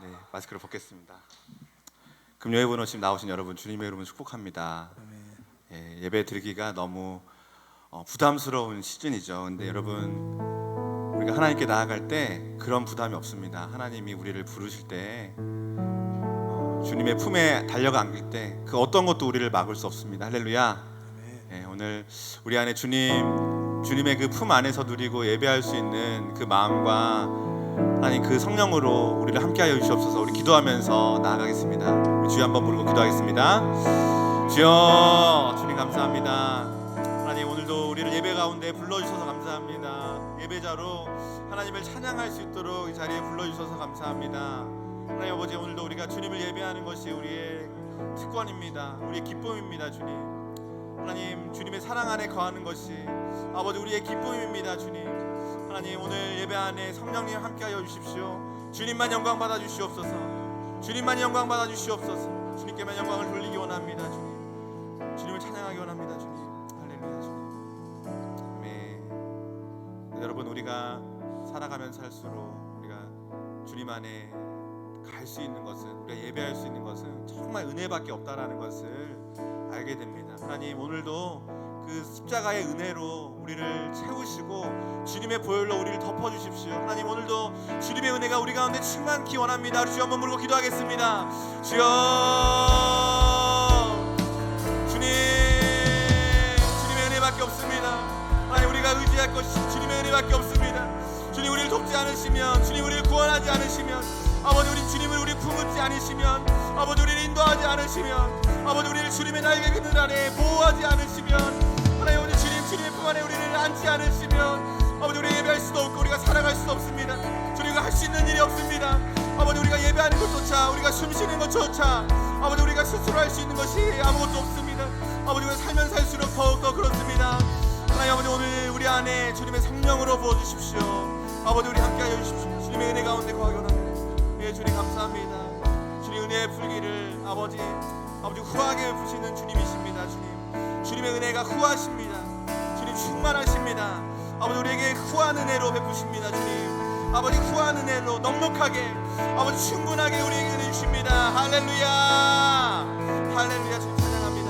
네, 마스크를 벗겠습니다. 금요예배로 지금 나오신 여러분, 주님의 이름으로 축복합니다. 예배 드리기가 너무 부담스러운 시즌이죠. 근데 여러분, 우리가 하나님께 나아갈 때 그런 부담이 없습니다. 하나님이 우리를 부르실 때 주님의 품에 달려가 안길 때 그 어떤 것도 우리를 막을 수 없습니다. 할렐루야. 오늘 우리 안에 주님의 그 품 안에서 누리고 예배할 수 있는 그 마음과 하나님 그 성령으로 우리를 함께하여 주시옵소서. 우리 기도하면서 나아가겠습니다. 우리 주여 한번 부르고 기도하겠습니다. 주여, 주님 감사합니다. 하나님, 오늘도 우리를 예배 가운데 불러주셔서 감사합니다. 예배자로 하나님을 찬양할 수 있도록 이 자리에 불러주셔서 감사합니다. 하나님 아버지, 오늘도 우리가 주님을 예배하는 것이 우리의 특권입니다. 우리의 기쁨입니다. 주님, 하나님, 주님의 사랑 안에 거하는 것이 아버지 우리의 기쁨입니다. 주님, 하나님, 오늘 예배 안에 성령님 함께하여 주십시오. 주님만 영광 받아 주시옵소서. 주님만 영광 받아 주시옵소서. 주님께만 영광을 돌리기 원합니다. 주님, 주님을 찬양하기 원합니다. 주님, 할렐루야. 주님, 아멘. 여러분, 우리가 살아가면서 할수록 우리가 주님 안에 갈 수 있는 것은, 우리가 예배할 수 있는 것은 정말 은혜밖에 없다라는 것을 알게 됩니다. 하나님, 오늘도 그 십자가의 은혜로 우리를 채우시고 주님의 보혈로 우리를 덮어주십시오. 하나님, 오늘도 주님의 은혜가 우리 가운데 충만히 원합니다. 주여 한번 부르고 기도하겠습니다. 주여, 주님의 은혜밖에 없습니다. 하나님, 우리가 의지할 것이 주님의 은혜밖에 없습니다. 주님, 우리를 돕지 않으시면, 주님 우리를 구원하지 않으시면, 아버지 우리 주님을 우리 품지 않으시면, 아버지 우리를 인도하지 않으시면, 아버지 우리를 주님의 날개 그늘 아래 보호하지 않으시면, 하나님 오늘 주님의 품 안에 우리를 안지 않으시면 아버지 우리가 예배할 수도 없고 우리가 살아갈 수도 없습니다. 우리가 할 수 있는 일이 없습니다. 아버지, 우리가 예배하는 것조차, 우리가 숨 쉬는 것조차 아버지 우리가 스스로 할 수 있는 것이 아무것도 없습니다. 아버지, 우리가 살면 살수록 더욱더 그렇습니다. 하나님 아버지, 오늘 우리 안에 주님의 성령으로 부어주십시오. 아버지, 우리 함께하여 주십시오. 주님의 은혜 가운데 거하기 원합니다. 예, 주님 감사합니다. 주님 은혜의 불기를 아버지 후하게 부시는 주님이십니다. 주님의 은혜가 후하십니다. 주님 충만하십니다. 아버지, 우리에게 후한 은혜로 베푸십니다. 주님, 아버지 후한 은혜로 넉넉하게 아버지 충분하게 우리에게 은혜 주십니다. 할렐루야, 할렐루야. 주님 찬양합니다.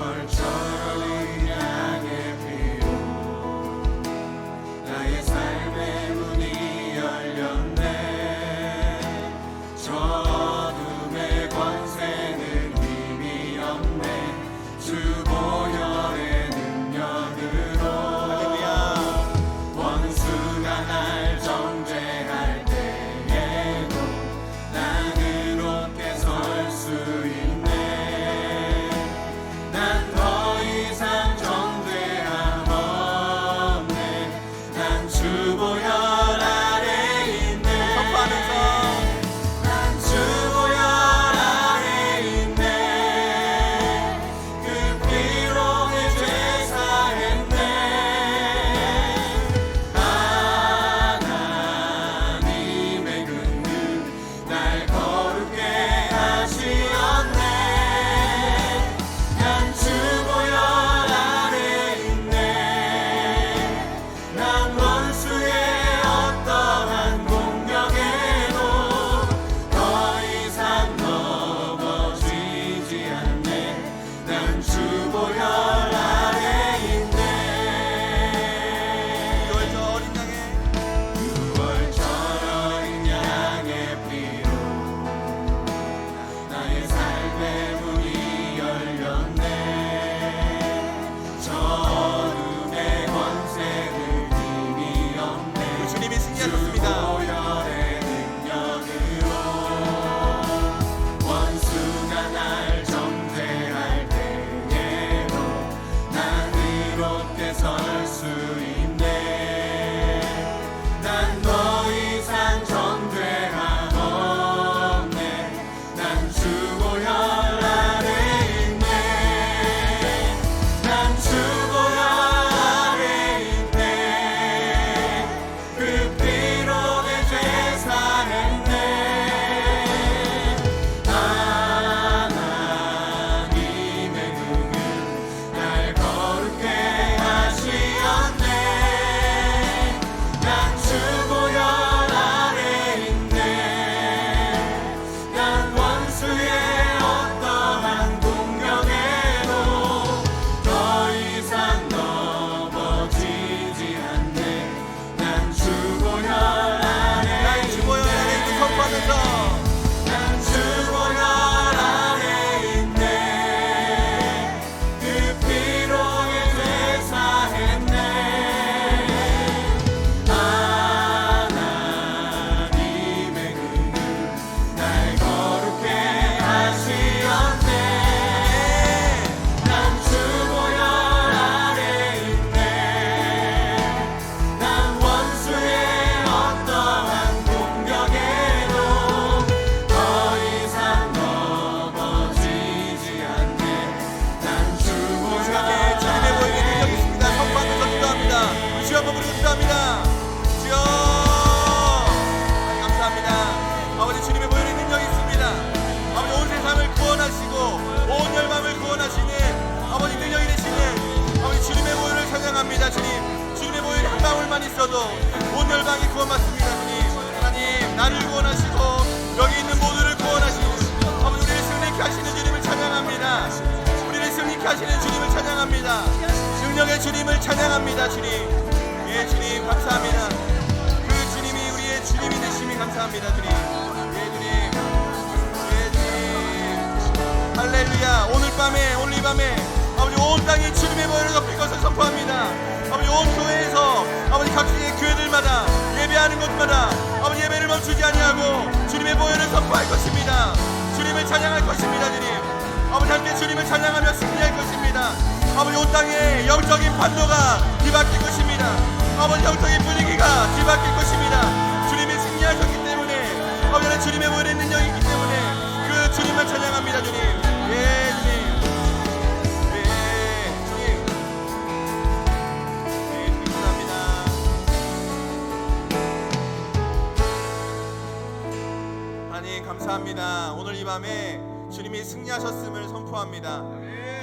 유월절 은양의 피로 찬양합니다. 능력의 주님을 찬양합니다. 주님, 예 주님 감사합니다. 그 주님이 우리의 주님이 되심이 감사합니다. 주님, 예 주님, 예 주님, 할렐루야. 오늘 이 밤에 아버지 온 땅이 주님의 보혈을 덮일 것을 선포합니다. 아버지 온 교회에서 아버지 각지의 교회들마다 예배하는 곳마다 아버지 예배를 멈추지 아니하고 주님의 보혈을 선포할 것입니다. 주님을 찬양할 것입니다. 주님, 아버지 함께 주님을 찬양하며 승리할 것입니다. 아버지 온 땅에 영적인 판도가 뒤바뀔 것입니다. 아버지 영적인 분위기가 뒤바뀔 것입니다. 주님이 승리하셨기 때문에 아버지 주님의 보혈의 능력이 있기 때문에 그 주님만 찬양합니다. 주님, 예 주님, 예 주님, 예 주님 감사합니다. 하나님 감사합니다. 오늘 이 밤에 주님이 승리하셨음을 선포합니다.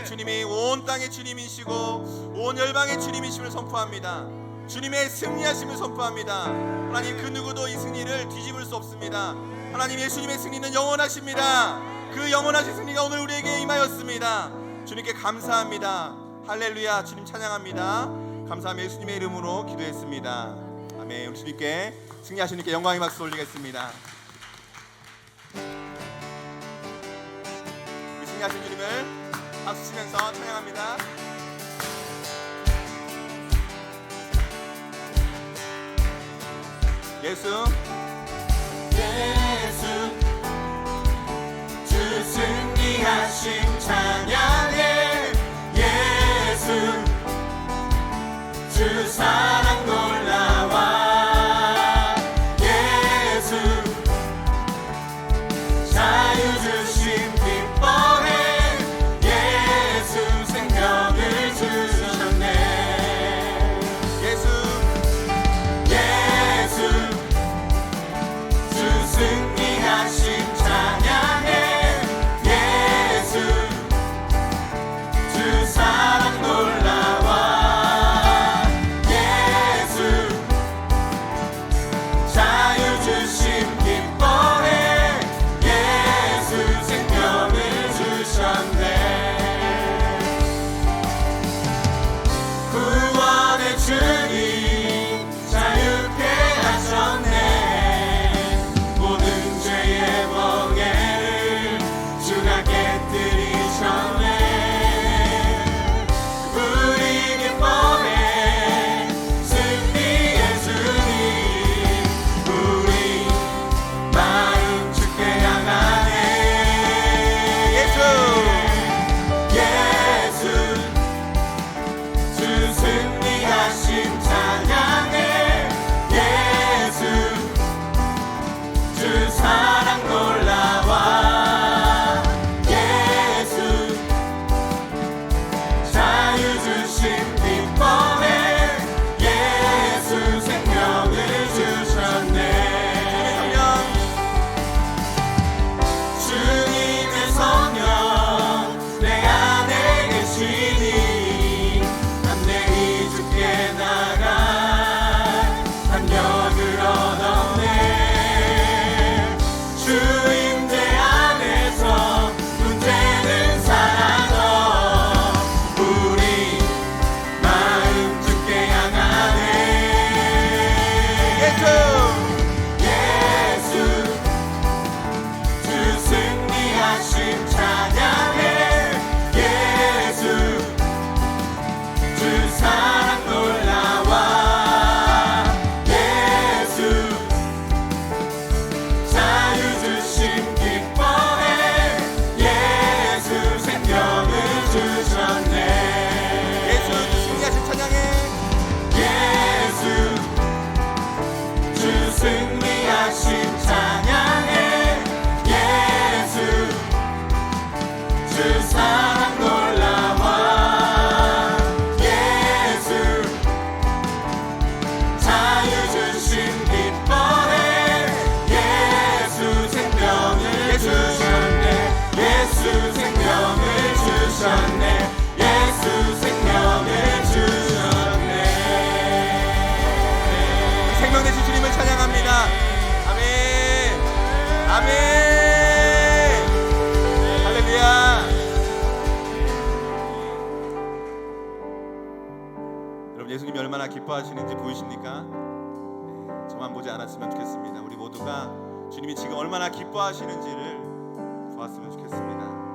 주님이 온 땅의 주님이시고 온 열방의 주님이심을 선포합니다. 주님의 승리하심을 선포합니다. 하나님 그 누구도 이 승리를 뒤집을 수 없습니다. 하나님 예수님의 승리는 영원하십니다. 그 영원하신 승리가 오늘 우리에게 임하였습니다. 주님께 감사합니다. 할렐루야. 주님 찬양합니다. 감사하며 예수님의 이름으로 기도했습니다. 아멘. 우리 주님께 승리하신 주님께 영광의 박수 올리겠습니다. 승리하신 주님을 박수 치면서 찬양합니다. 예수 주 승리하신 찬양해. 예수 주 사랑 놀라와. 예수 자유 주심 기뻐해. 예수 생명을 주셨네. 예수 주 승리하신 찬양해. 예수 주 사랑 놀라와. 예수 자유 주심 기뻐해. 예수 생명을 주셨네. 구원의 주님 자유케 하셨네. 모든 죄의 멍에를 주가 깨뜨리셨네. 우리 기뻐해 승리의 주님. 우리 마음 주께 향하네. 예수 주 승리하신 찬양해. 예수 주 사랑 놀라와. 예수 자유 주심 기뻐해. 예수 생명을 주셨네. 주님의 성령 내 안에 계시니 담대히 주께 나가 담력을 얻었네. 주임대 안에서 문제는 사라져. 우리 마음 주께 향하네. 예수 주 승리하신 찬양해. 예수 주 사랑 놀라와. 예수 자유 주심 기뻐해. 예수 생명을 주셨네. 예수 주 승리하신 찬양해. 예수 주 승리하신 찬양해. 예수 주 사랑 놀라와. 예수 자유 주심 기뻐해. 예수 생명을 주셨네. 예수 생명을 주셨네. 예수 생명을 주셨네. 생명 되신 주님을 찬양합니다. 아멘. 아멘. 할렐루야. 여러분 예수님이 얼마나 기뻐하시는지 보이십니까? 네, 저만 보지 않았으면 좋겠습니다. 우리 모두가 주님이 지금 얼마나 기뻐하시는지를 보았으면 좋겠습니다.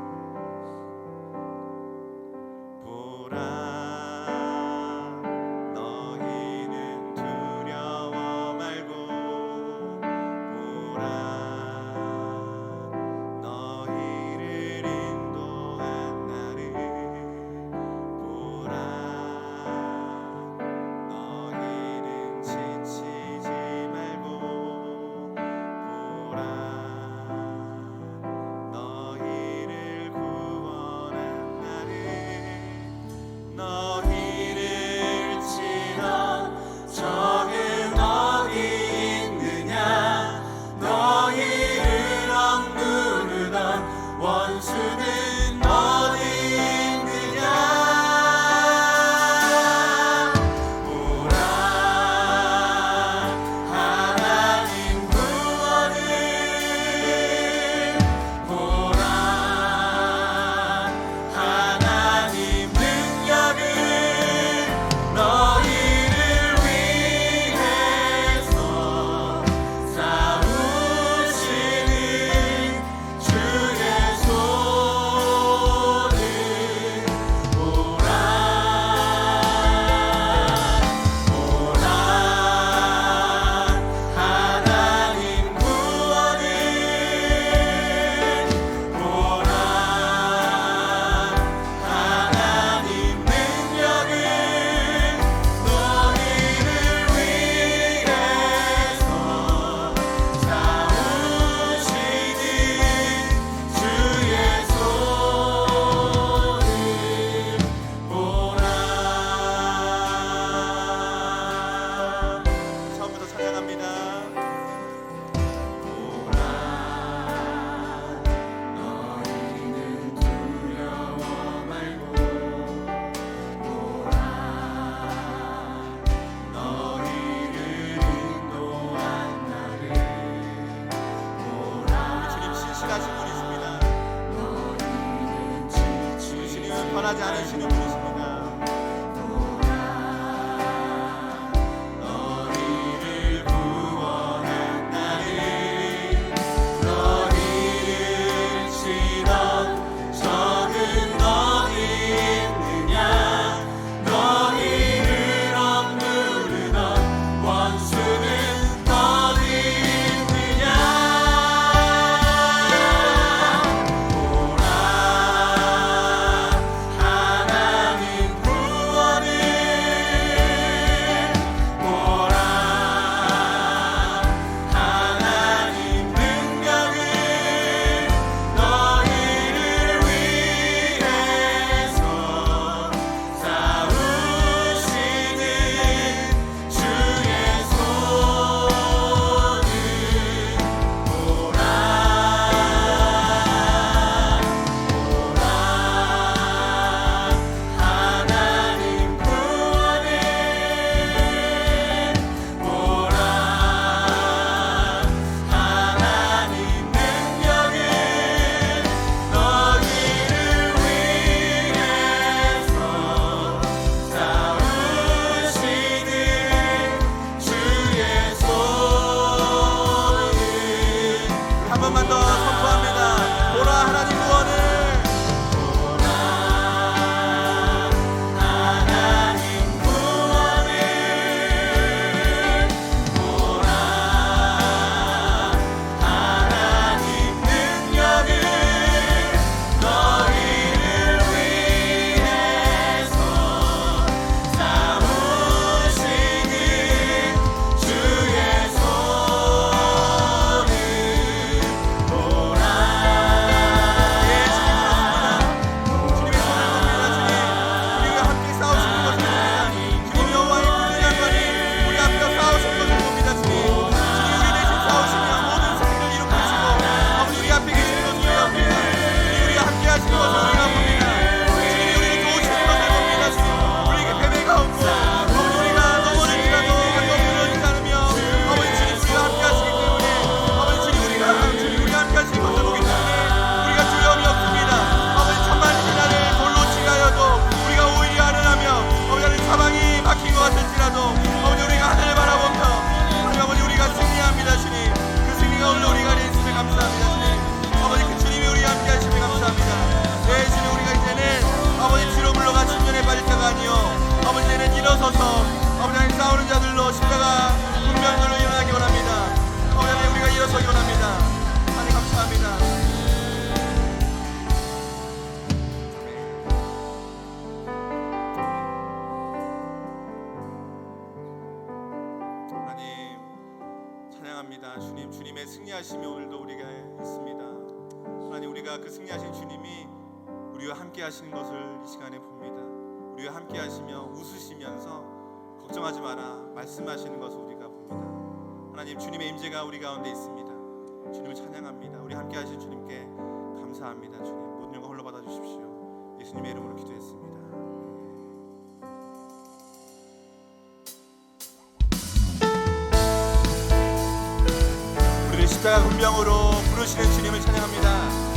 변하지 않으시는 분이십니다. 너희를 구원한 나를 너희를 치던 적은 어디 있느냐 너희를 억누르던 원수는 어디 있느냐 보라 하나님 일어서서 아버지 하나님 싸우는 자들로 십자가 분명으로 일어나기 원합니다. 아버지 하나님 우리가 일어서기 원합니다. 하나님 감사합니다. 주님, 주님의 승리하심이 오늘도 우리가 있습니다. 하나님, 우리가 그 승리하신 주님이 우리와 함께 하시는 것을 이 시간에 봅니다. 우리와 함께 하시며 웃으시면서 걱정하지 마라 말씀하시는 것을 우리가 봅니다. 하나님, 주님의 임재가 우리 가운데 있습니다. 주님을 찬양합니다. 우리 함께 하신 주님께 감사합니다. 주님, 모든 영광 홀로 받아 주십시오. 예수님의 이름으로 기도했습니다. 십자가 훈병으로 부르시는 주님을 찬양합니다.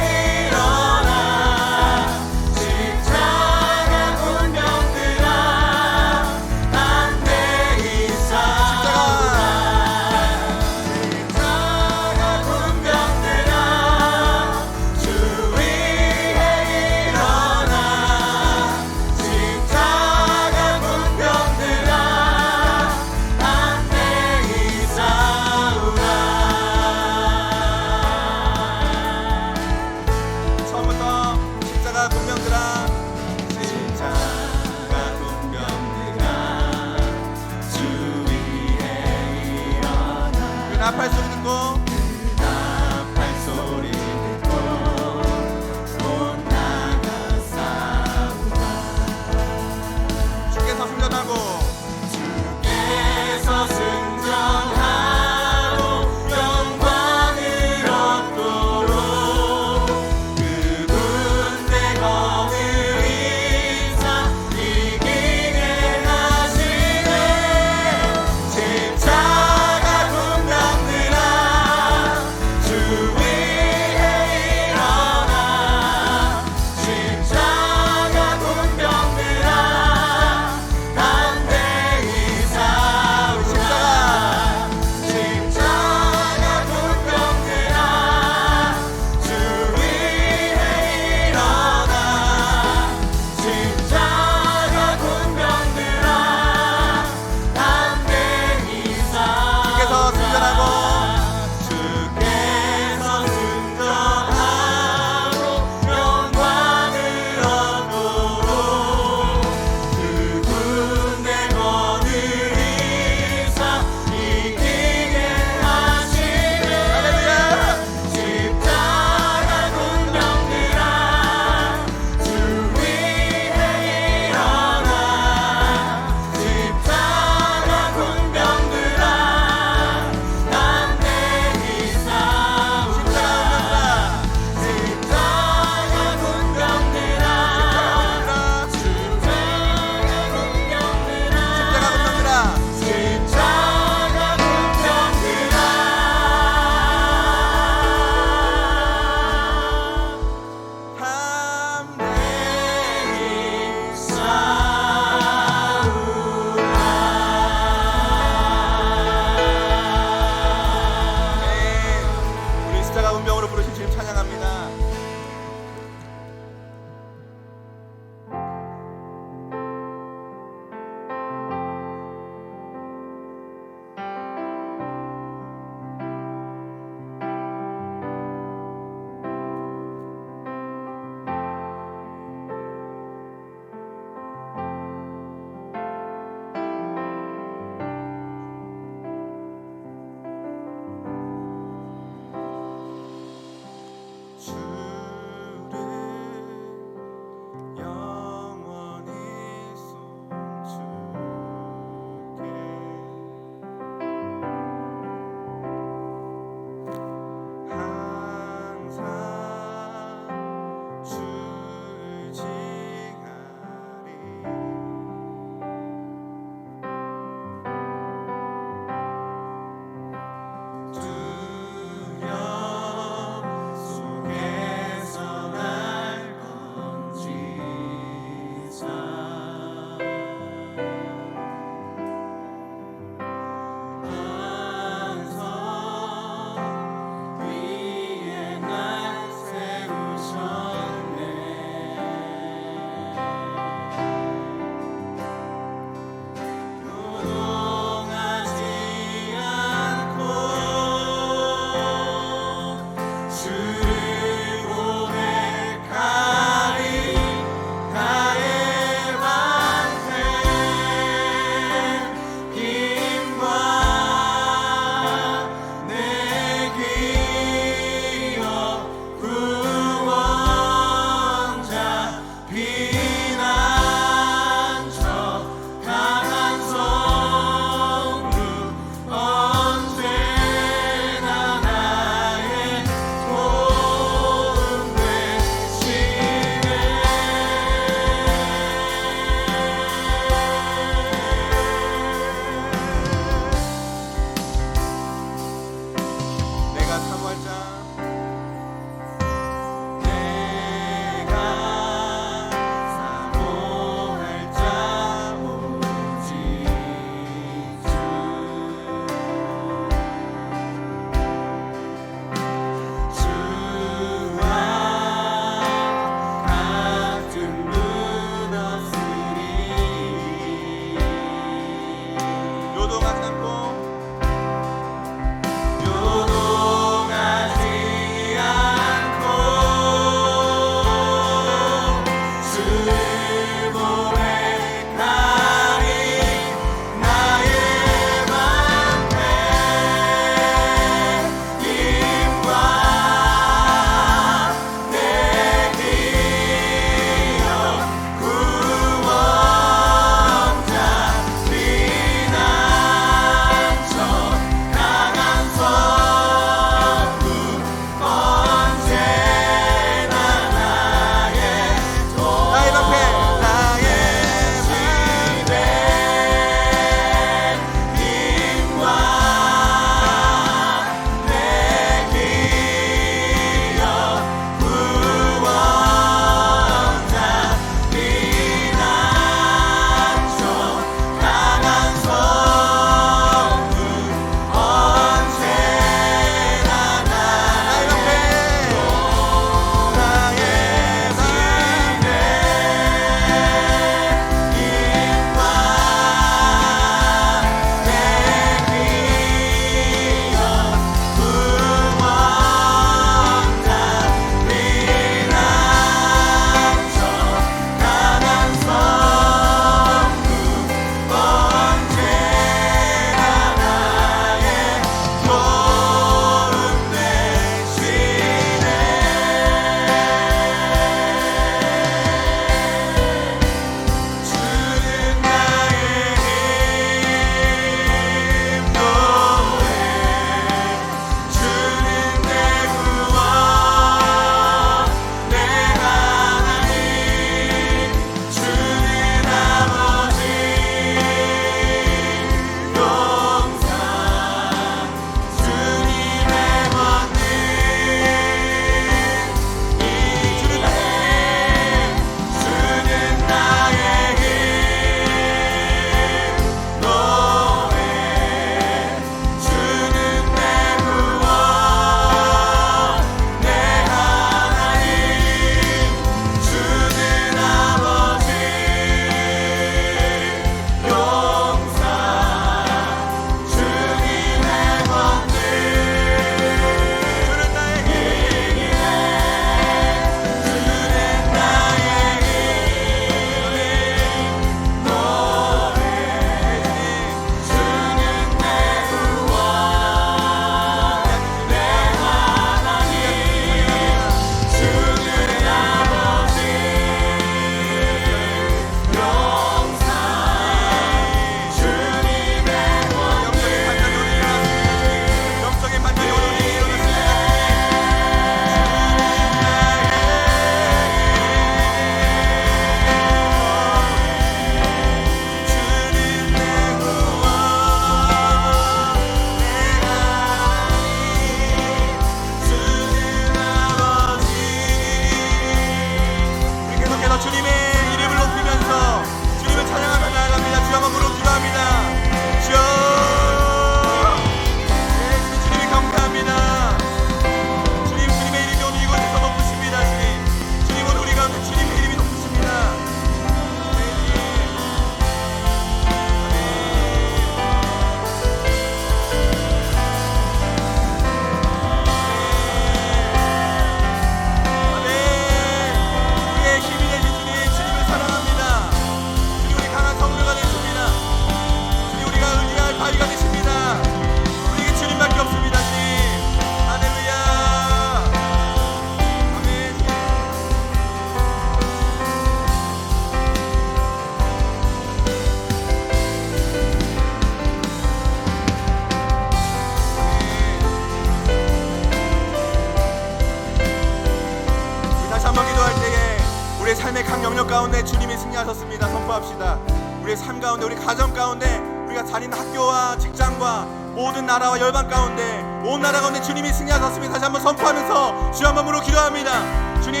가운데 주님이 승리하셨습니다. 선포합시다. 우리의 삶 가운데, 우리 가정 가운데, 우리가 다니는 학교와 직장과 모든 나라와 열방 가운데, 온 나라 가운데 주님이 승리하셨습니다. 다시 한번 선포하면서 주 한 번으로 기도합니다. 주님,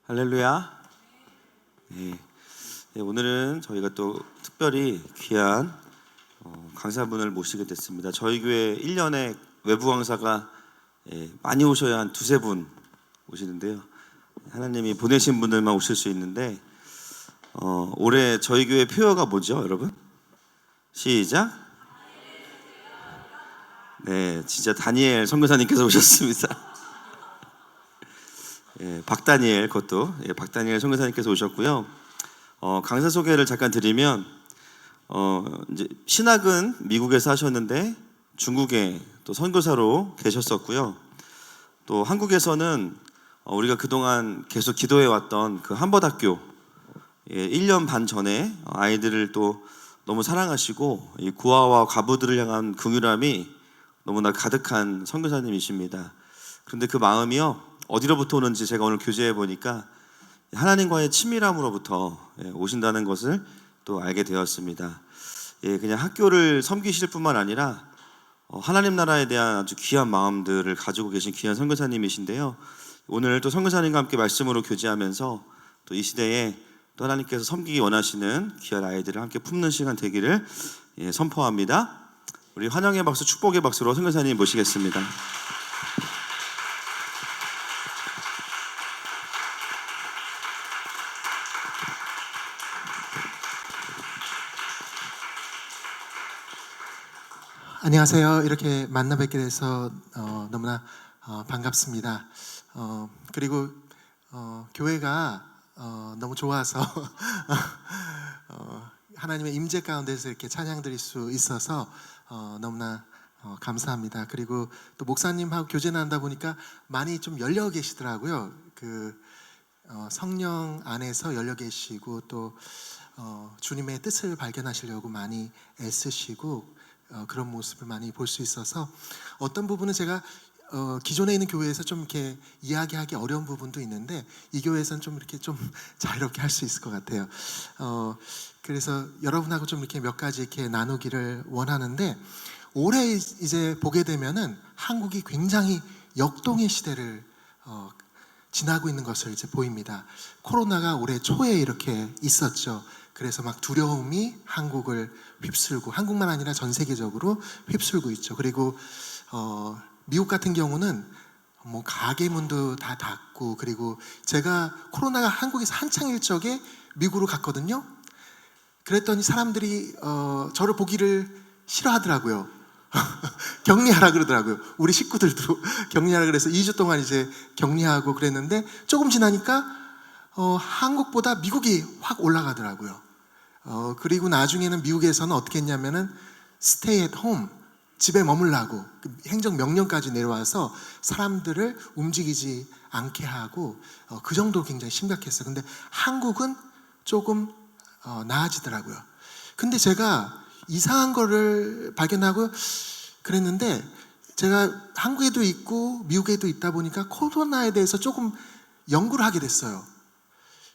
할렐루야. 네. 네, 오늘은 저희가 또 특별히 귀한 강사분을 모시게 됐습니다. 저희 교회 1년에 외부 강사가 많이 오셔야 한 두세 분 오시는데요. 하나님이 보내신 분들만 오실 수 있는데 올해 저희 교회 표어가 뭐죠, 여러분? 시작. 네, 진짜 다니엘 선교사님께서 오셨습니다. 박다니엘, 그것도 박다니엘 선교사님께서 오셨고요. 강사 소개를 잠깐 드리면 이제 신학은 미국에서 하셨는데 중국에 또 선교사로 계셨었고요. 또 한국에서는 우리가 그동안 계속 기도해 왔던 그 한버학교 1년 반 전에 아이들을 또 너무 사랑하시고 이 구아와 과부들을 향한 긍휼함이 너무나 가득한 선교사님이십니다. 그런데 그 마음이요, 어디로부터 오는지 제가 오늘 교제해 보니까 하나님과의 친밀함으로부터 오신다는 것을 또 알게 되었습니다. 그냥 학교를 섬기실 뿐만 아니라 하나님 나라에 대한 아주 귀한 마음들을 가지고 계신 귀한 선교사님이신데요. 오늘 또 선교사님과 함께 말씀으로 교제하면서 또 이 시대에 또 하나님께서 섬기기 원하시는 귀한 아이들을 함께 품는 시간 되기를 선포합니다. 우리 환영의 박수, 축복의 박수로 선교사님 모시겠습니다. 안녕하세요. 이렇게 만나 뵙게 돼서 너무나 반갑습니다. 그리고 교회가 너무 좋아서 하나님의 임재 가운데서 이렇게 찬양 드릴 수 있어서 너무나 감사합니다. 그리고 또 목사님하고 교제 나누다 보니까 많이 좀 열려 계시더라고요. 그 성령 안에서 열려 계시고 또 주님의 뜻을 발견하시려고 많이 애쓰시고 그런 모습을 많이 볼 수 있어서 어떤 부분은 제가 기존에 있는 교회에서 좀 이렇게 이야기하기 어려운 부분도 있는데 이 교회에서는 좀 이렇게 좀 자유롭게 할 수 있을 것 같아요. 그래서 여러분하고 좀 이렇게 몇 가지 이렇게 나누기를 원하는데, 올해 이제 보게 되면은 한국이 굉장히 역동의 시대를 지나고 있는 것을 이제 보입니다. 코로나가 올해 초에 이렇게 있었죠. 그래서 막 두려움이 한국을 휩쓸고, 한국만 아니라 전 세계적으로 휩쓸고 있죠. 그리고 미국 같은 경우는 뭐 가게 문도 다 닫고, 그리고 제가 코로나가 한국에서 한창일 적에 미국으로 갔거든요. 그랬더니 사람들이 저를 보기를 싫어하더라고요. 격리하라 그러더라고요. 우리 식구들도 격리하라 그래서 2주 동안 이제 격리하고 그랬는데, 조금 지나니까 한국보다 미국이 확 올라가더라고요. 그리고 나중에는 미국에서는 어떻게 했냐면은 stay at home, 집에 머물라고 행정 명령까지 내려와서 사람들을 움직이지 않게 하고, 그 정도로 굉장히 심각했어요. 근데 한국은 조금 나아지더라고요. 근데 제가 이상한 거를 발견하고 그랬는데, 제가 한국에도 있고 미국에도 있다 보니까 코로나에 대해서 조금 연구를 하게 됐어요.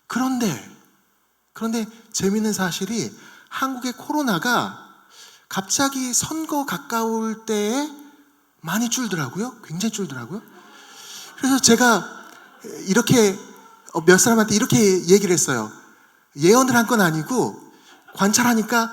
그런데 재미있는 사실이, 한국의 코로나가 갑자기 선거 가까울 때에 많이 줄더라고요. 굉장히 줄더라고요. 그래서 제가 이렇게 몇 사람한테 이렇게 얘기를 했어요. 예언을 한 건 아니고 관찰하니까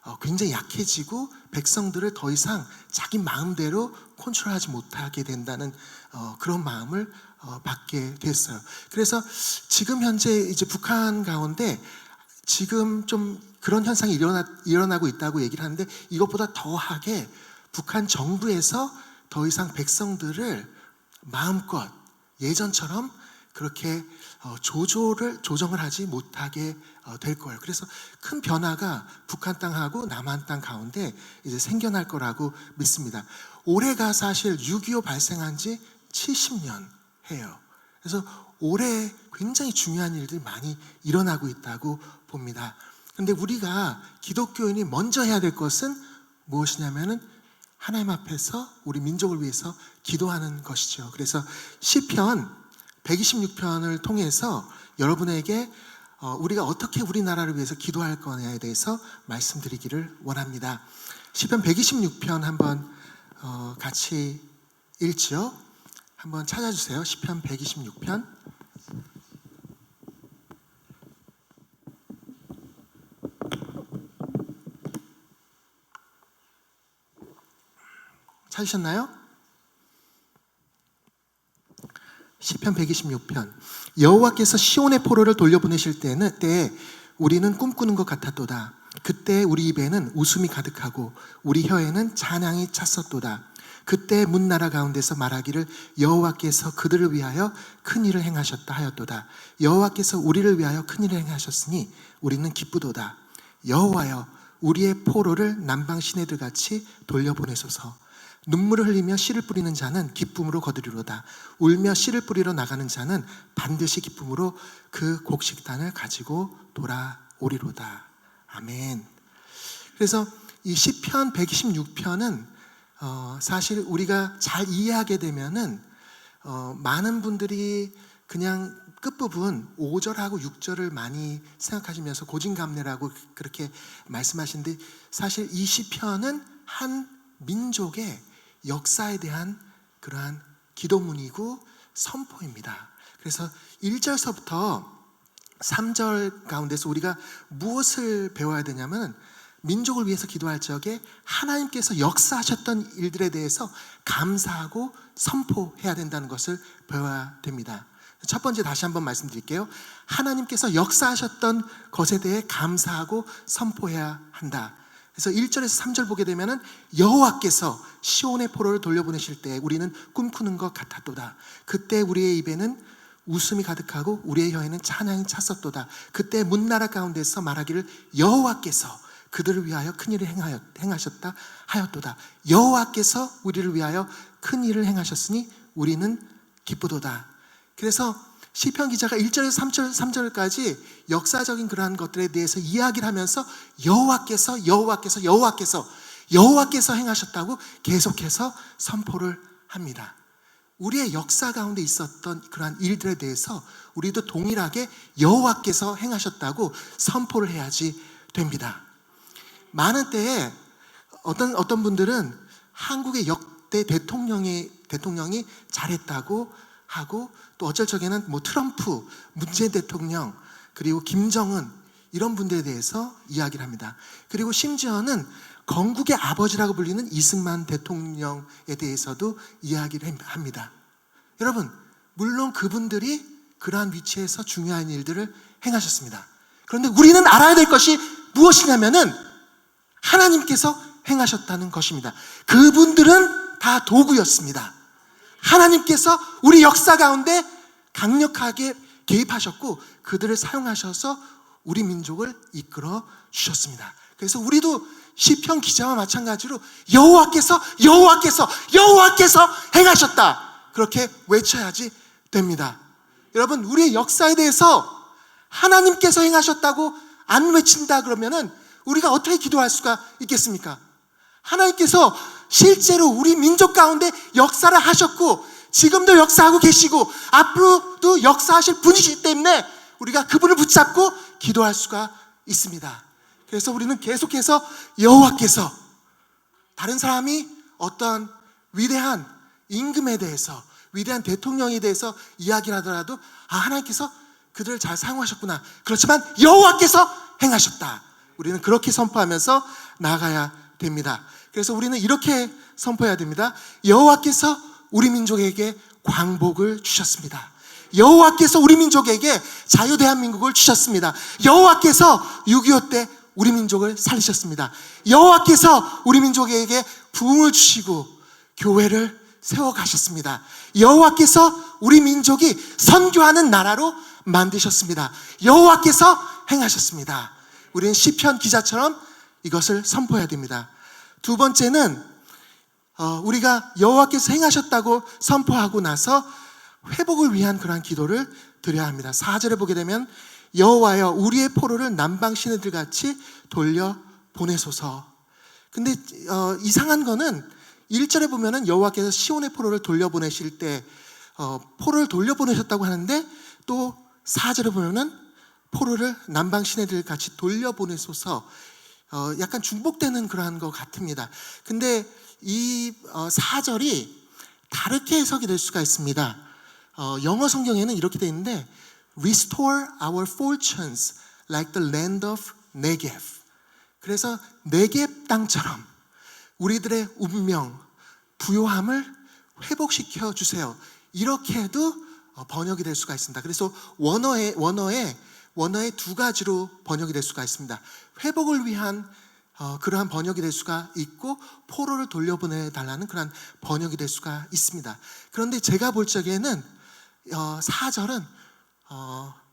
굉장히 약해지고 백성들을 더 이상 자기 마음대로 컨트롤하지 못하게 된다는 그런 마음을 받게 됐어요. 그래서 지금 현재 이제 북한 가운데 지금 좀 그런 현상이 일어나고 있다고 얘기를 하는데, 이것보다 더하게 북한 정부에서 더 이상 백성들을 마음껏 예전처럼 그렇게 조정을 하지 못하게 될 거예요. 그래서 큰 변화가 북한 땅하고 남한 땅 가운데 이제 생겨날 거라고 믿습니다. 올해가 사실 6.25 발생한 지 70년 해요. 그래서 올해 굉장히 중요한 일들이 많이 일어나고 있다고 봅니다. 그런데 우리가 기독교인이 먼저 해야 될 것은 무엇이냐면은 하나님 앞에서 우리 민족을 위해서 기도하는 것이죠. 그래서 시편 126편을 통해서 여러분에게 우리가 어떻게 우리나라를 위해서 기도할 거냐에 대해서 말씀드리기를 원합니다. 시편 126편 한번 같이 읽지요. 한번 찾아주세요. 시편 126편. 찾으셨나요? 시편 126편. 여호와께서 시온의 포로를 돌려보내실 때에 우리는 꿈꾸는 것 같았도다. 그때 우리 입에는 웃음이 가득하고 우리 혀에는 찬양이 찼었도다. 그때 문나라 가운데서 말하기를 여호와께서 그들을 위하여 큰 일을 행하셨다 하였도다. 여호와께서 우리를 위하여 큰 일을 행하셨으니 우리는 기쁘도다. 여호와여, 우리의 포로를 남방 시내들 같이 돌려보내소서. 눈물을 흘리며 씨를 뿌리는 자는 기쁨으로 거두리로다. 울며 씨를 뿌리러 나가는 자는 반드시 기쁨으로 그 곡식단을 가지고 돌아오리로다. 아멘. 그래서 이 시편 126편은 사실 우리가 잘 이해하게 되면은 많은 분들이 그냥 끝부분 5절하고 6절을 많이 생각하시면서 고진감래라고 그렇게 말씀하시는데, 사실 이 시편은 한 민족의 역사에 대한 그러한 기도문이고 선포입니다. 그래서 1절서부터 3절 가운데서 우리가 무엇을 배워야 되냐면, 민족을 위해서 기도할 적에 하나님께서 역사하셨던 일들에 대해서 감사하고 선포해야 된다는 것을 배워야 됩니다. 첫 번째 다시 한번 말씀드릴게요. 하나님께서 역사하셨던 것에 대해 감사하고 선포해야 한다. 그래서 1절에서 3절 보게 되면은 여호와께서 시온의 포로를 돌려보내실 때 우리는 꿈꾸는 것 같았도다. 그때 우리의 입에는 웃음이 가득하고 우리의 혀에는 찬양이 찼었도다. 그때 문나라 가운데서 말하기를 여호와께서 그들을 위하여 큰 일을 행하셨다 하였도다. 여호와께서 우리를 위하여 큰 일을 행하셨으니 우리는 기쁘도다. 그래서 시편 기자가 1절에서 3절까지 역사적인 그러한 것들에 대해서 이야기를 하면서 여호와께서 행하셨다고 계속해서 선포를 합니다. 우리의 역사 가운데 있었던 그러한 일들에 대해서 우리도 동일하게 여호와께서 행하셨다고 선포를 해야지 됩니다. 많은 때에 어떤 분들은 한국의 역대 대통령이 잘했다고 하고, 또 어쩔 적에는 트럼프, 문재인 대통령, 그리고 김정은 이런 분들에 대해서 이야기를 합니다. 그리고 심지어는 건국의 아버지라고 불리는 이승만 대통령에 대해서도 이야기를 합니다. 여러분, 물론 그분들이 그러한 위치에서 중요한 일들을 행하셨습니다. 그런데 우리는 알아야 될 것이 무엇이냐면은 하나님께서 행하셨다는 것입니다. 그분들은 다 도구였습니다. 하나님께서 우리 역사 가운데 강력하게 개입하셨고 그들을 사용하셔서 우리 민족을 이끌어 주셨습니다. 그래서 우리도 시편 기자와 마찬가지로 여호와께서 행하셨다, 그렇게 외쳐야지 됩니다. 여러분, 우리의 역사에 대해서 하나님께서 행하셨다고 안 외친다 그러면은 우리가 어떻게 기도할 수가 있겠습니까? 하나님께서 실제로 우리 민족 가운데 역사를 하셨고 지금도 역사하고 계시고 앞으로도 역사하실 분이시기 때문에 우리가 그분을 붙잡고 기도할 수가 있습니다. 그래서 우리는 계속해서 여호와께서, 다른 사람이 어떤 위대한 임금에 대해서, 위대한 대통령에 대해서 이야기를 하더라도 하나님께서 그들을 잘 사용하셨구나, 그렇지만 여호와께서 행하셨다, 우리는 그렇게 선포하면서 나아가야 됩니다. 그래서 우리는 이렇게 선포해야 됩니다. 여호와께서 우리 민족에게 광복을 주셨습니다. 여호와께서 우리 민족에게 자유 대한민국을 주셨습니다. 여호와께서 6.25 때 우리 민족을 살리셨습니다. 여호와께서 우리 민족에게 부흥을 주시고 교회를 세워가셨습니다. 여호와께서 우리 민족이 선교하는 나라로 만드셨습니다. 여호와께서 행하셨습니다. 우리는 시편 기자처럼 이것을 선포해야 됩니다. 두 번째는 우리가 여호와께서 행하셨다고 선포하고 나서 회복을 위한 그러한 기도를 드려야 합니다. 4절에 보게 되면 여호와여 우리의 포로를 남방 시내들 같이 돌려 보내소서. 근데 이상한 거는 1절에 보면은 여호와께서 시온의 포로를 돌려보내실 때 포로를 돌려보내셨다고 하는데 또 4절에 보면은 포로를 남방 시내들 같이 돌려보내소서. 약간 중복되는 그러한 것 같습니다. 근데 이 4절이 다르게 해석이 될 수가 있습니다. 영어 성경에는 이렇게 되어 있는데 Restore our fortunes like the land of Negev. 그래서 네겝 땅처럼 우리들의 운명, 부요함을 회복시켜 주세요. 이렇게도 번역이 될 수가 있습니다. 그래서 원어에 두 가지로 번역이 될 수가 있습니다. 회복을 위한 그러한 번역이 될 수가 있고 포로를 돌려보내달라는 그러한 번역이 될 수가 있습니다. 그런데 제가 볼 적에는 4절은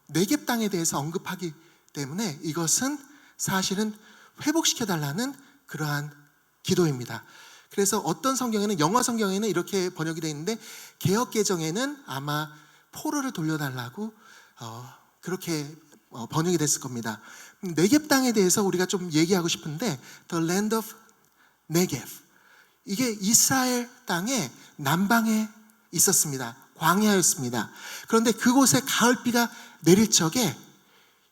네겝 땅에 대해서 언급하기 때문에 이것은 사실은 회복시켜달라는 그러한 기도입니다. 그래서 어떤 성경에는 영어 성경에는 이렇게 번역이 되어 있는데 개역 개정에는 아마 포로를 돌려달라고 그렇게 번역이 됐을 겁니다. 네겝 땅에 대해서 우리가 좀 얘기하고 싶은데 The land of Negev, 이게 이스라엘 땅의 남방에 있었습니다. 광야였습니다. 그런데 그곳에 가을비가 내릴 적에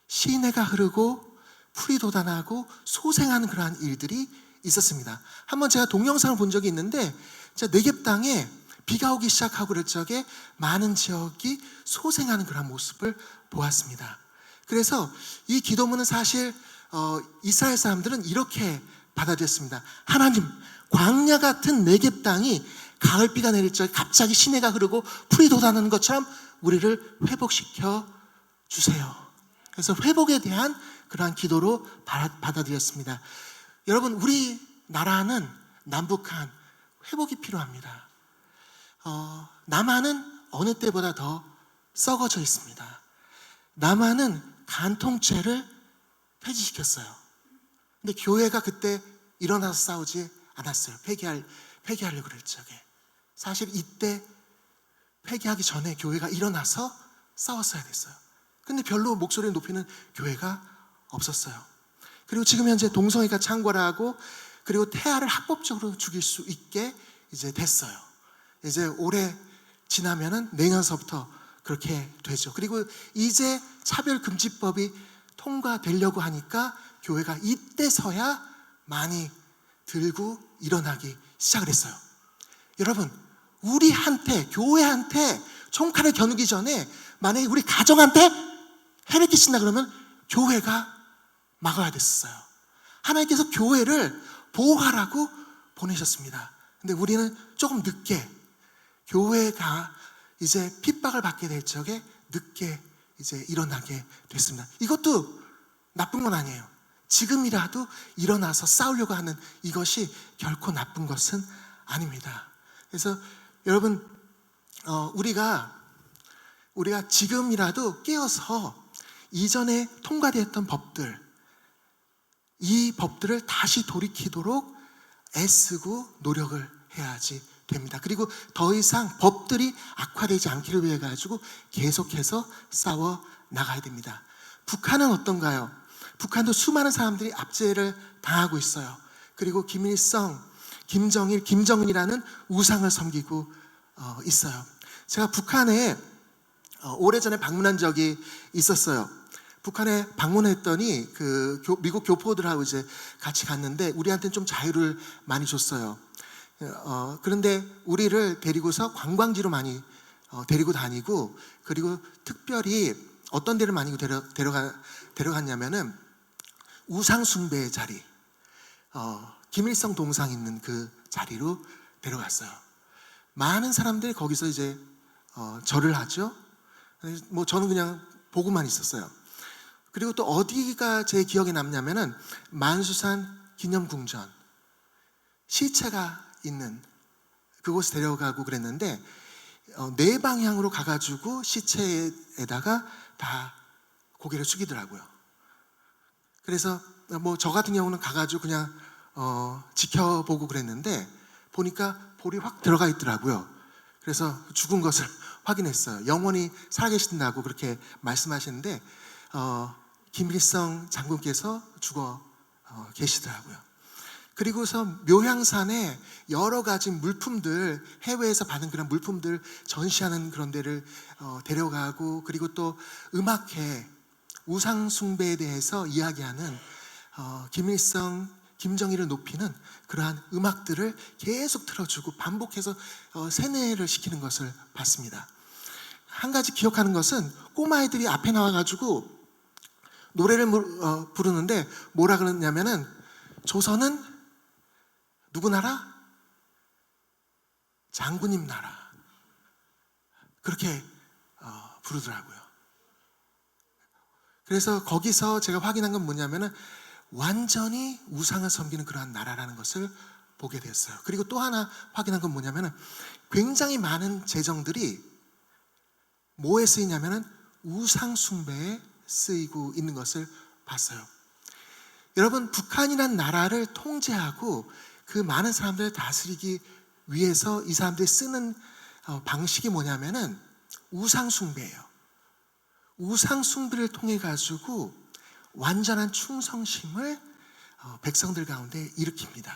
시내가 흐르고 풀이 돋아나고 소생하는 그러한 일들이 있었습니다. 한번 제가 동영상을 본 적이 있는데 네겝 땅에 비가 오기 시작하고 그럴 적에 많은 지역이 소생하는 그런 모습을 보았습니다. 그래서 이 기도문은 사실 이스라엘 사람들은 이렇게 받아들였습니다. 하나님, 광야 같은 네겝 땅이 가을비가 내릴 적에 갑자기 시내가 흐르고 풀이 돋아나는 것처럼 우리를 회복시켜 주세요. 그래서 회복에 대한 그러한 기도로 받아들였습니다. 여러분, 우리 나라는 남북한 회복이 필요합니다. 남한은 어느 때보다 더 썩어져 있습니다. 남한은 간통죄를 폐지시켰어요. 근데 교회가 그때 일어나서 싸우지 않았어요. 폐기하려고 그럴 적에. 사실 이때 폐기하기 전에 교회가 일어나서 싸웠어야 됐어요. 근데 별로 목소리를 높이는 교회가 없었어요. 그리고 지금 현재 동성애가 창궐하고 그리고 태아를 합법적으로 죽일 수 있게 이제 됐어요. 이제 올해 지나면은 내년서부터 그렇게 되죠. 그리고 이제 차별금지법이 통과되려고 하니까 교회가 이때서야 많이 들고 일어나기 시작을 했어요. 여러분, 우리한테, 교회한테 총칼을 겨누기 전에 만약에 우리 가정한테 해를 끼친다 그러면 교회가 막아야 됐어요. 하나님께서 교회를 보호하라고 보내셨습니다. 근데 우리는 조금 늦게 교회가 이제 핍박을 받게 될 적에 늦게 이제 일어나게 됐습니다. 이것도 나쁜 건 아니에요. 지금이라도 일어나서 싸우려고 하는 이것이 결코 나쁜 것은 아닙니다. 그래서 여러분, 우리가 지금이라도 깨어서 이전에 통과되었던 법들, 이 법들을 다시 돌이키도록 애쓰고 노력을 해야지 됩니다. 그리고 더 이상 법들이 악화되지 않기를 위해 가지고 계속해서 싸워 나가야 됩니다. 북한은 어떤가요? 북한도 수많은 사람들이 압제를 당하고 있어요. 그리고 김일성, 김정일, 김정은이라는 우상을 섬기고 있어요. 제가 북한에 오래전에 방문한 적이 있었어요. 북한에 방문했더니 그 미국 교포들하고 이제 같이 갔는데 우리한테는 좀 자유를 많이 줬어요. 그런데 우리를 데리고서 관광지로 많이 데리고 다니고, 그리고 특별히 어떤 데를 많이 데려갔냐면은 우상 숭배의 자리, 김일성 동상 있는 그 자리로 데려갔어요. 많은 사람들이 거기서 이제 절을 하죠. 뭐 저는 그냥 보고만 있었어요. 그리고 또 어디가 제 기억에 남냐면은 만수산 기념궁전, 시체가 있는 그곳에 데려가고 그랬는데 네 방향으로 가가지고 시체에다가 다 고개를 숙이더라고요. 그래서 뭐 저 같은 경우는 가가지고 그냥 지켜보고 그랬는데 보니까 볼이 확 들어가 있더라고요. 그래서 죽은 것을 확인했어요. 영원히 살아계신다고 그렇게 말씀하시는데 김일성 장군께서 죽어 계시더라고요. 그리고서 묘향산에 여러 가지 물품들, 해외에서 받은 그런 물품들 전시하는 그런 데를 데려가고, 그리고 또 음악회, 우상숭배에 대해서 이야기하는 김일성, 김정일을 높이는 그러한 음악들을 계속 틀어주고 반복해서 세뇌를 시키는 것을 봤습니다. 한 가지 기억하는 것은 꼬마아이들이 앞에 나와가지고 노래를 부르는데 뭐라 그러냐면은 조선은 누구 나라? 장군님 나라. 그렇게 부르더라고요. 그래서 거기서 제가 확인한 건 뭐냐면은 완전히 우상을 섬기는 그러한 나라라는 것을 보게 됐어요. 그리고 또 하나 확인한 건 뭐냐면은 굉장히 많은 재정들이 뭐에 쓰이냐면은 우상 숭배에 쓰이고 있는 것을 봤어요. 여러분, 북한이란 나라를 통제하고 그 많은 사람들을 다스리기 위해서 이 사람들이 쓰는 방식이 뭐냐면은 우상숭배예요. 우상숭배를 통해 가지고 완전한 충성심을 백성들 가운데 일으킵니다.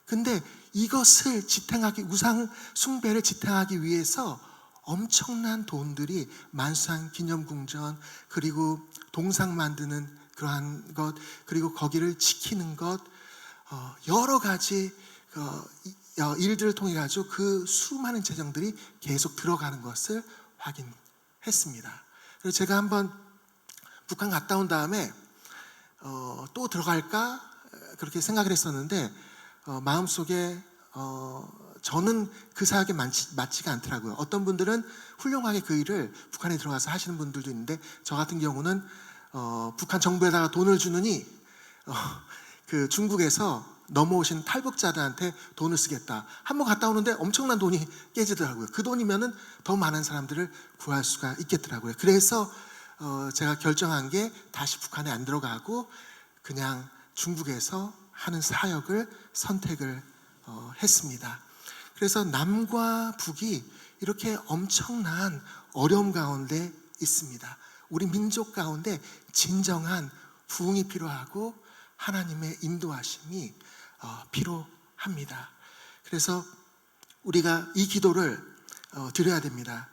근데 이것을 지탱하기, 우상숭배를 지탱하기 위해서 엄청난 돈들이 만수산 기념궁전, 그리고 동상 만드는 그러한 것, 그리고 거기를 지키는 것, 여러 가지 일들을 통해 가지고 그 수많은 재정들이 계속 들어가는 것을 확인했습니다. 그래서 제가 한번 북한 갔다 온 다음에 또 들어갈까 그렇게 생각을 했었는데 마음속에 저는 그 사역에 맞지가 않더라고요. 어떤 분들은 훌륭하게 그 일을 북한에 들어가서 하시는 분들도 있는데 저 같은 경우는 북한 정부에다가 돈을 주느니 그 중국에서 넘어오신 탈북자들한테 돈을 쓰겠다. 한번 갔다 오는데 엄청난 돈이 깨지더라고요. 그 돈이면은 더 많은 사람들을 구할 수가 있겠더라고요. 그래서 제가 결정한 게 다시 북한에 안 들어가고 그냥 중국에서 하는 사역을 선택을 했습니다. 그래서 남과 북이 이렇게 엄청난 어려움 가운데 있습니다. 우리 민족 가운데 진정한 부흥이 필요하고 하나님의 인도하심이 필요합니다. 그래서 우리가 이 기도를 드려야 됩니다.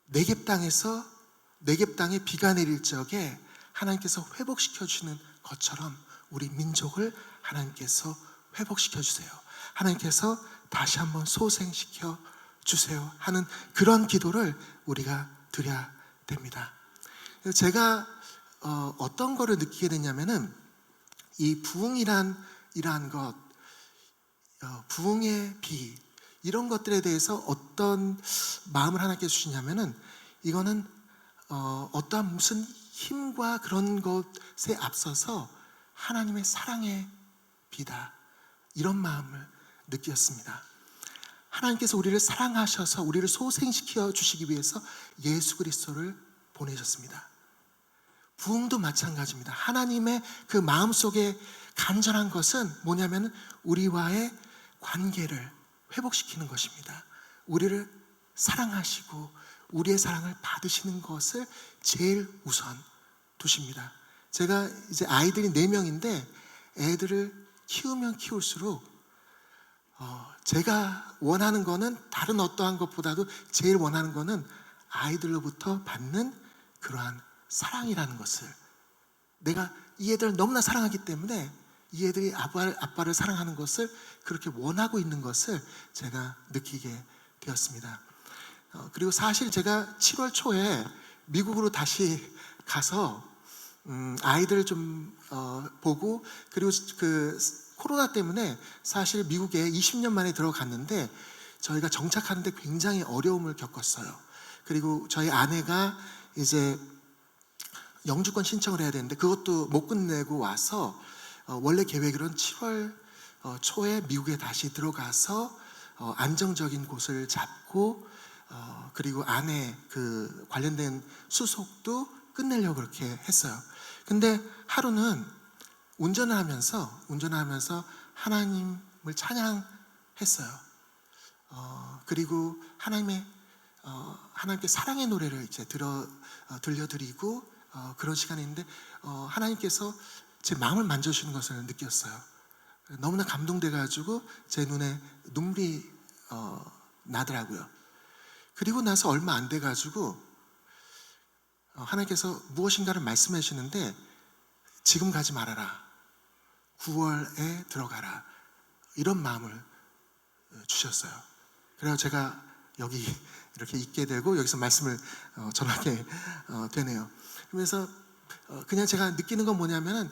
네겝 땅에 비가 내릴 적에 하나님께서 회복시켜 주는 것처럼 우리 민족을 하나님께서 회복시켜 주세요. 하나님께서 다시 한번 소생시켜 주세요 하는 그런 기도를 우리가 드려야 됩니다. 제가 어떤 거를 느끼게 됐냐면은 이 부흥이란 것, 부흥의 비, 이런 것들에 대해서 어떤 마음을 하나님께 주시냐면은 이거는 어떠한 무슨 힘과 그런 것에 앞서서 하나님의 사랑의 비다, 이런 마음을 느꼈습니다. 하나님께서 우리를 사랑하셔서 우리를 소생시켜 주시기 위해서 예수 그리스도를 보내셨습니다. 부흥도 마찬가지입니다. 하나님의 그 마음속에 간절한 것은 뭐냐면 우리와의 관계를 회복시키는 것입니다. 우리를 사랑하시고 우리의 사랑을 받으시는 것을 제일 우선 두십니다. 제가 이제 아이들이 4명인데 애들을 키우면 키울수록 제가 원하는 거는 다른 어떠한 것보다도 제일 원하는 거는 아이들로부터 받는 그러한 사랑이라는 것을, 내가 이 애들을 너무나 사랑하기 때문에 이 애들이 아빠를 사랑하는 것을 그렇게 원하고 있는 것을 제가 느끼게 되었습니다. 그리고 사실 제가 7월 초에 미국으로 다시 가서 아이들 좀 보고, 그리고 그 코로나 때문에 사실 미국에 20년 만에 들어갔는데 저희가 정착하는데 굉장히 어려움을 겪었어요. 그리고 저희 아내가 이제 영주권 신청을 해야 되는데 그것도 못 끝내고 와서 원래 계획으로는 7월 초에 미국에 다시 들어가서 안정적인 곳을 잡고 그리고 아내 그 관련된 수속도 끝내려고 그렇게 했어요. 근데 하루는 운전을 하면서 하나님을 찬양했어요. 그리고 하나님께 사랑의 노래를 이제 들려드리고 그런 시간인데 하나님께서 제 마음을 만져주시는 것을 느꼈어요. 너무나 감동돼가지고 제 눈에 눈물이 나더라고요. 그리고 나서 얼마 안 돼가지고 하나님께서 무엇인가를 말씀해 주시는데 지금 가지 말아라. 9월에 들어가라. 이런 마음을 주셨어요. 그래서 제가 여기 이렇게 있게 되고 여기서 말씀을 전하게 되네요. 그래서 그냥 제가 느끼는 건 뭐냐면은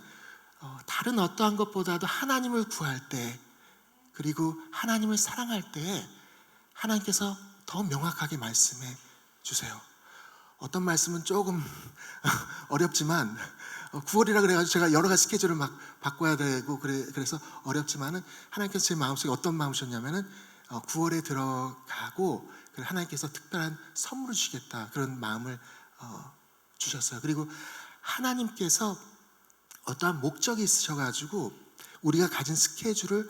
다른 어떠한 것보다도 하나님을 구할 때 그리고 하나님을 사랑할 때 하나님께서 더 명확하게 말씀해 주세요. 어떤 말씀은 조금 어렵지만 9월이라 그래가지고 제가 여러 가지 스케줄을 막 바꿔야 되고 그래서 어렵지만은 하나님께서 제 마음속에 어떤 마음을 주셨냐면은 9월에 들어가고 하나님께서 특별한 선물을 주시겠다 그런 마음을 주셨어요. 그리고 하나님께서 어떠한 목적이 있으셔가지고 우리가 가진 스케줄을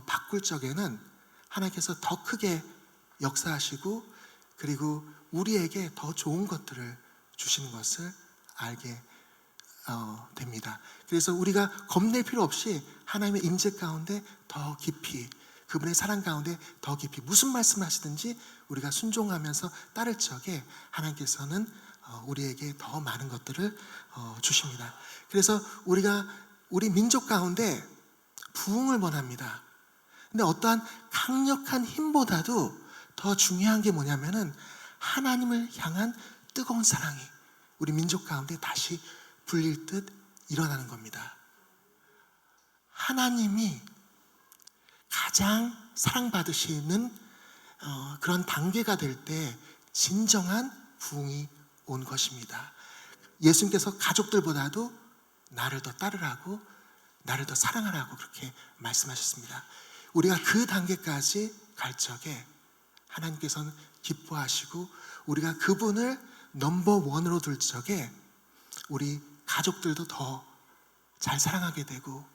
바꿀 적에는 하나님께서 더 크게 역사하시고 그리고 우리에게 더 좋은 것들을 주시는 것을 알게 됩니다. 그래서 우리가 겁낼 필요 없이 하나님의 임재 가운데 더 깊이 그분의 사랑 가운데 더 깊이 무슨 말씀을 하시든지 우리가 순종하면서 따를 적에 하나님께서는 우리에게 더 많은 것들을 주십니다. 그래서 우리가 우리 민족 가운데 부흥을 원합니다. 근데 어떠한 강력한 힘보다도 더 중요한 게 뭐냐면은 하나님을 향한 뜨거운 사랑이 우리 민족 가운데 다시 불릴 듯 일어나는 겁니다. 하나님이 가장 사랑받으시는 그런 단계가 될 때 진정한 부흥이 온 것입니다. 예수님께서 가족들보다도 나를 더 따르라고 나를 더 사랑하라고 그렇게 말씀하셨습니다. 우리가 그 단계까지 갈 적에 하나님께서는 기뻐하시고 우리가 그분을 넘버원으로 둘 적에 우리 가족들도 더 잘 사랑하게 되고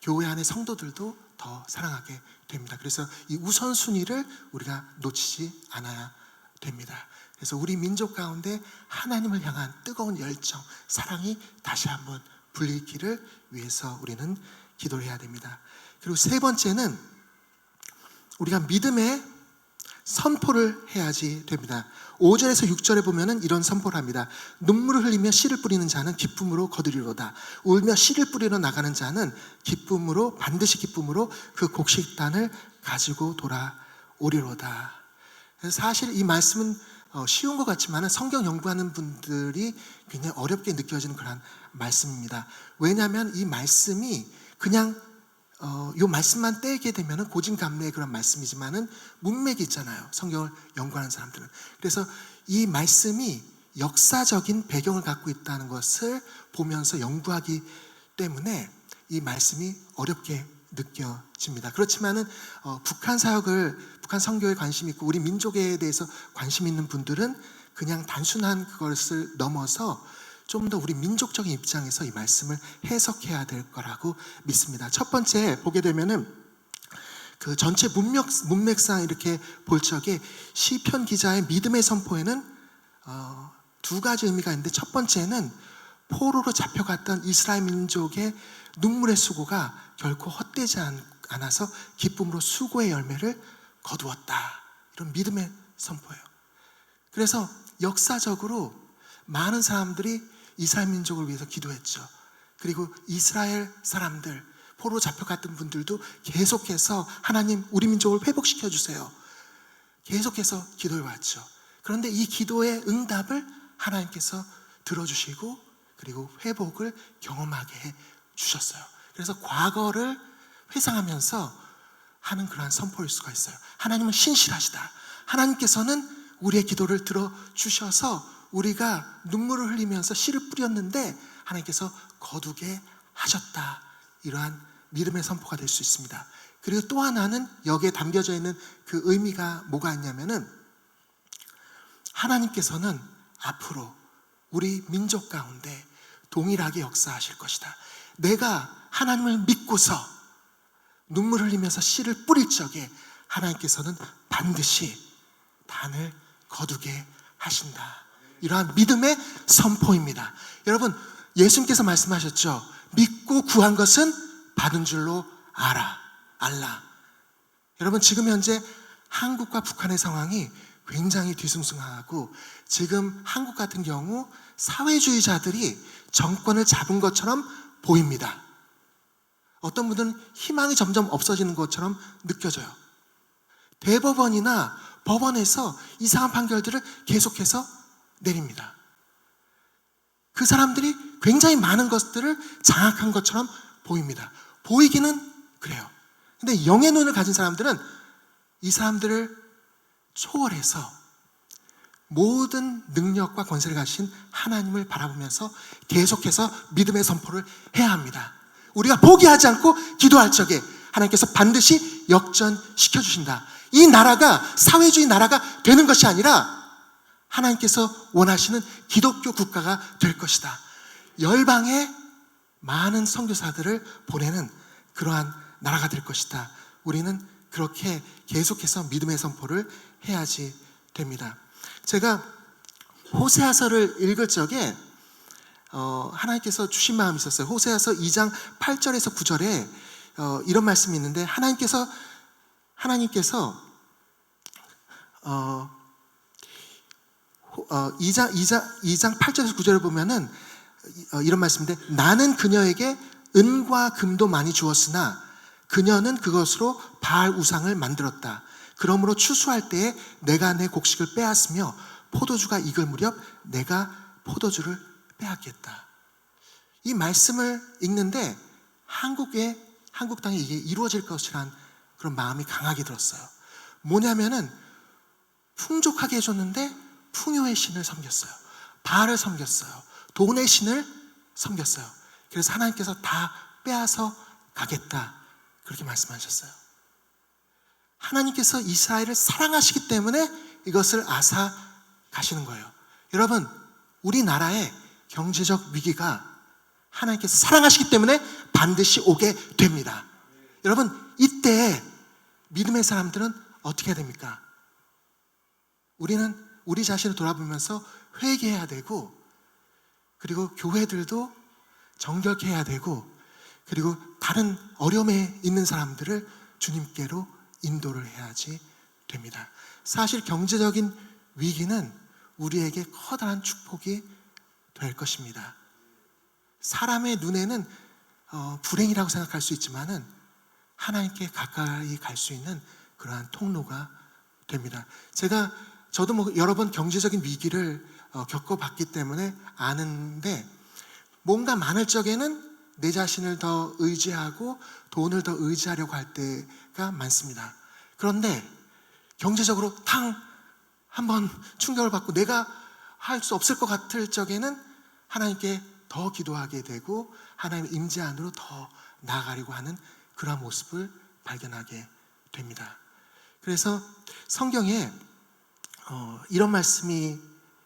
교회 안의 성도들도 더 사랑하게 됩니다. 그래서 이 우선순위를 우리가 놓치지 않아야 됩니다. 그래서 우리 민족 가운데 하나님을 향한 뜨거운 열정, 사랑이 다시 한번 불리기를 위해서 우리는 기도를 해야 됩니다. 그리고 세 번째는 우리가 믿음의 선포를 해야지 됩니다. 5절에서 6절에 보면은 이런 선포를 합니다. 눈물을 흘리며 씨를 뿌리는 자는 기쁨으로 거두리로다. 울며 씨를 뿌리러 나가는 자는 기쁨으로 반드시 기쁨으로 그 곡식단을 가지고 돌아오리로다. 사실 이 말씀은 쉬운 것 같지만 성경 연구하는 분들이 굉장히 어렵게 느껴지는 그런 말씀입니다. 왜냐하면 이 말씀이 그냥 이 말씀만 떼게 되면 고진감래의 그런 말씀이지만은 문맥이 있잖아요. 성경을 연구하는 사람들은. 그래서 이 말씀이 역사적인 배경을 갖고 있다는 것을 보면서 연구하기 때문에 이 말씀이 어렵게 느껴집니다. 그렇지만은 북한 선교에 관심 있고 우리 민족에 대해서 관심 있는 분들은 그냥 단순한 그것을 넘어서 좀 더 우리 민족적인 입장에서 이 말씀을 해석해야 될 거라고 믿습니다. 첫 번째 보게 되면은 그 전체 문맥상 이렇게 볼 적에 시편 기자의 믿음의 선포에는 두 가지 의미가 있는데 첫 번째는 포로로 잡혀갔던 이스라엘 민족의 눈물의 수고가 결코 헛되지 않아서 기쁨으로 수고의 열매를 거두었다. 이런 믿음의 선포예요. 그래서 역사적으로 많은 사람들이 이스라엘 민족을 위해서 기도했죠. 그리고 이스라엘 사람들, 포로 잡혀갔던 분들도 계속해서 하나님 우리 민족을 회복시켜 주세요. 계속해서 기도해 왔죠. 그런데 이 기도의 응답을 하나님께서 들어주시고 그리고 회복을 경험하게 해 주셨어요. 그래서 과거를 회상하면서 하는 그러한 선포일 수가 있어요. 하나님은 신실하시다. 하나님께서는 우리의 기도를 들어주셔서 우리가 눈물을 흘리면서 씨를 뿌렸는데 하나님께서 거두게 하셨다. 이러한 믿음의 선포가 될 수 있습니다. 그리고 또 하나는 여기에 담겨져 있는 그 의미가 뭐가 있냐면은 하나님께서는 앞으로 우리 민족 가운데 동일하게 역사하실 것이다. 내가 하나님을 믿고서 눈물 흘리면서 씨를 뿌릴 적에 하나님께서는 반드시 단을 거두게 하신다. 이러한 믿음의 선포입니다. 여러분, 예수님께서 말씀하셨죠. 믿고 구한 것은 받은 줄로 알라. 여러분, 지금 현재 한국과 북한의 상황이 굉장히 뒤숭숭하고 지금 한국 같은 경우 사회주의자들이 정권을 잡은 것처럼 보입니다. 어떤 분들은 희망이 점점 없어지는 것처럼 느껴져요. 대법원이나 법원에서 이상한 판결들을 계속해서 내립니다. 그 사람들이 굉장히 많은 것들을 장악한 것처럼 보입니다. 보이기는 그래요. 근데 영의 눈을 가진 사람들은 이 사람들을 초월해서 모든 능력과 권세를 가진 하나님을 바라보면서 계속해서 믿음의 선포를 해야 합니다. 우리가 포기하지 않고 기도할 적에 하나님께서 반드시 역전시켜 주신다. 이 나라가 사회주의 나라가 되는 것이 아니라 하나님께서 원하시는 기독교 국가가 될 것이다. 열방에 많은 선교사들을 보내는 그러한 나라가 될 것이다. 우리는 그렇게 계속해서 믿음의 선포를 해야지 됩니다. 제가 호세아서를 읽을 적에 하나님께서 주신 마음이 있었어요. 호세아서 2장 8절에서 9절에 이런 말씀이 있는데 하나님께서 2장 8절에서 9절을 보면은 이런 말씀인데 나는 그녀에게 은과 금도 많이 주었으나 그녀는 그것으로 바알 우상을 만들었다. 그러므로 추수할 때에 내가 내 곡식을 빼앗으며 포도주가 익을 무렵 내가 포도주를 빼앗겠다. 이 말씀을 읽는데 한국 땅에 이게 이루어질 것이란 그런 마음이 강하게 들었어요. 뭐냐면은 풍족하게 해줬는데 풍요의 신을 섬겼어요. 바알을 섬겼어요. 돈의 신을 섬겼어요. 그래서 하나님께서 다 빼앗아 가겠다. 그렇게 말씀하셨어요. 하나님께서 이스라엘을 사랑하시기 때문에 이것을 앗아가시는 거예요. 여러분, 우리나라의 경제적 위기가 하나님께서 사랑하시기 때문에 반드시 오게 됩니다. 여러분, 이때 믿음의 사람들은 어떻게 해야 됩니까? 우리는 우리 자신을 돌아보면서 회개해야 되고, 그리고 교회들도 정결케 해야 되고, 그리고 다른 어려움에 있는 사람들을 주님께로 인도를 해야지 됩니다. 사실 경제적인 위기는 우리에게 커다란 축복이 될 것입니다. 사람의 눈에는 불행이라고 생각할 수 있지만은 하나님께 가까이 갈 수 있는 그러한 통로가 됩니다. 저도 여러 번 경제적인 위기를 겪어봤기 때문에 아는데 뭔가 많을 적에는 내 자신을 더 의지하고 돈을 더 의지하려고 할 때가 많습니다. 그런데 경제적으로 한번 충격을 받고 내가 할 수 없을 것 같을 적에는 하나님께 더 기도하게 되고 하나님의 임재 안으로 더 나아가려고 하는 그런 모습을 발견하게 됩니다. 그래서 성경에 이런 말씀이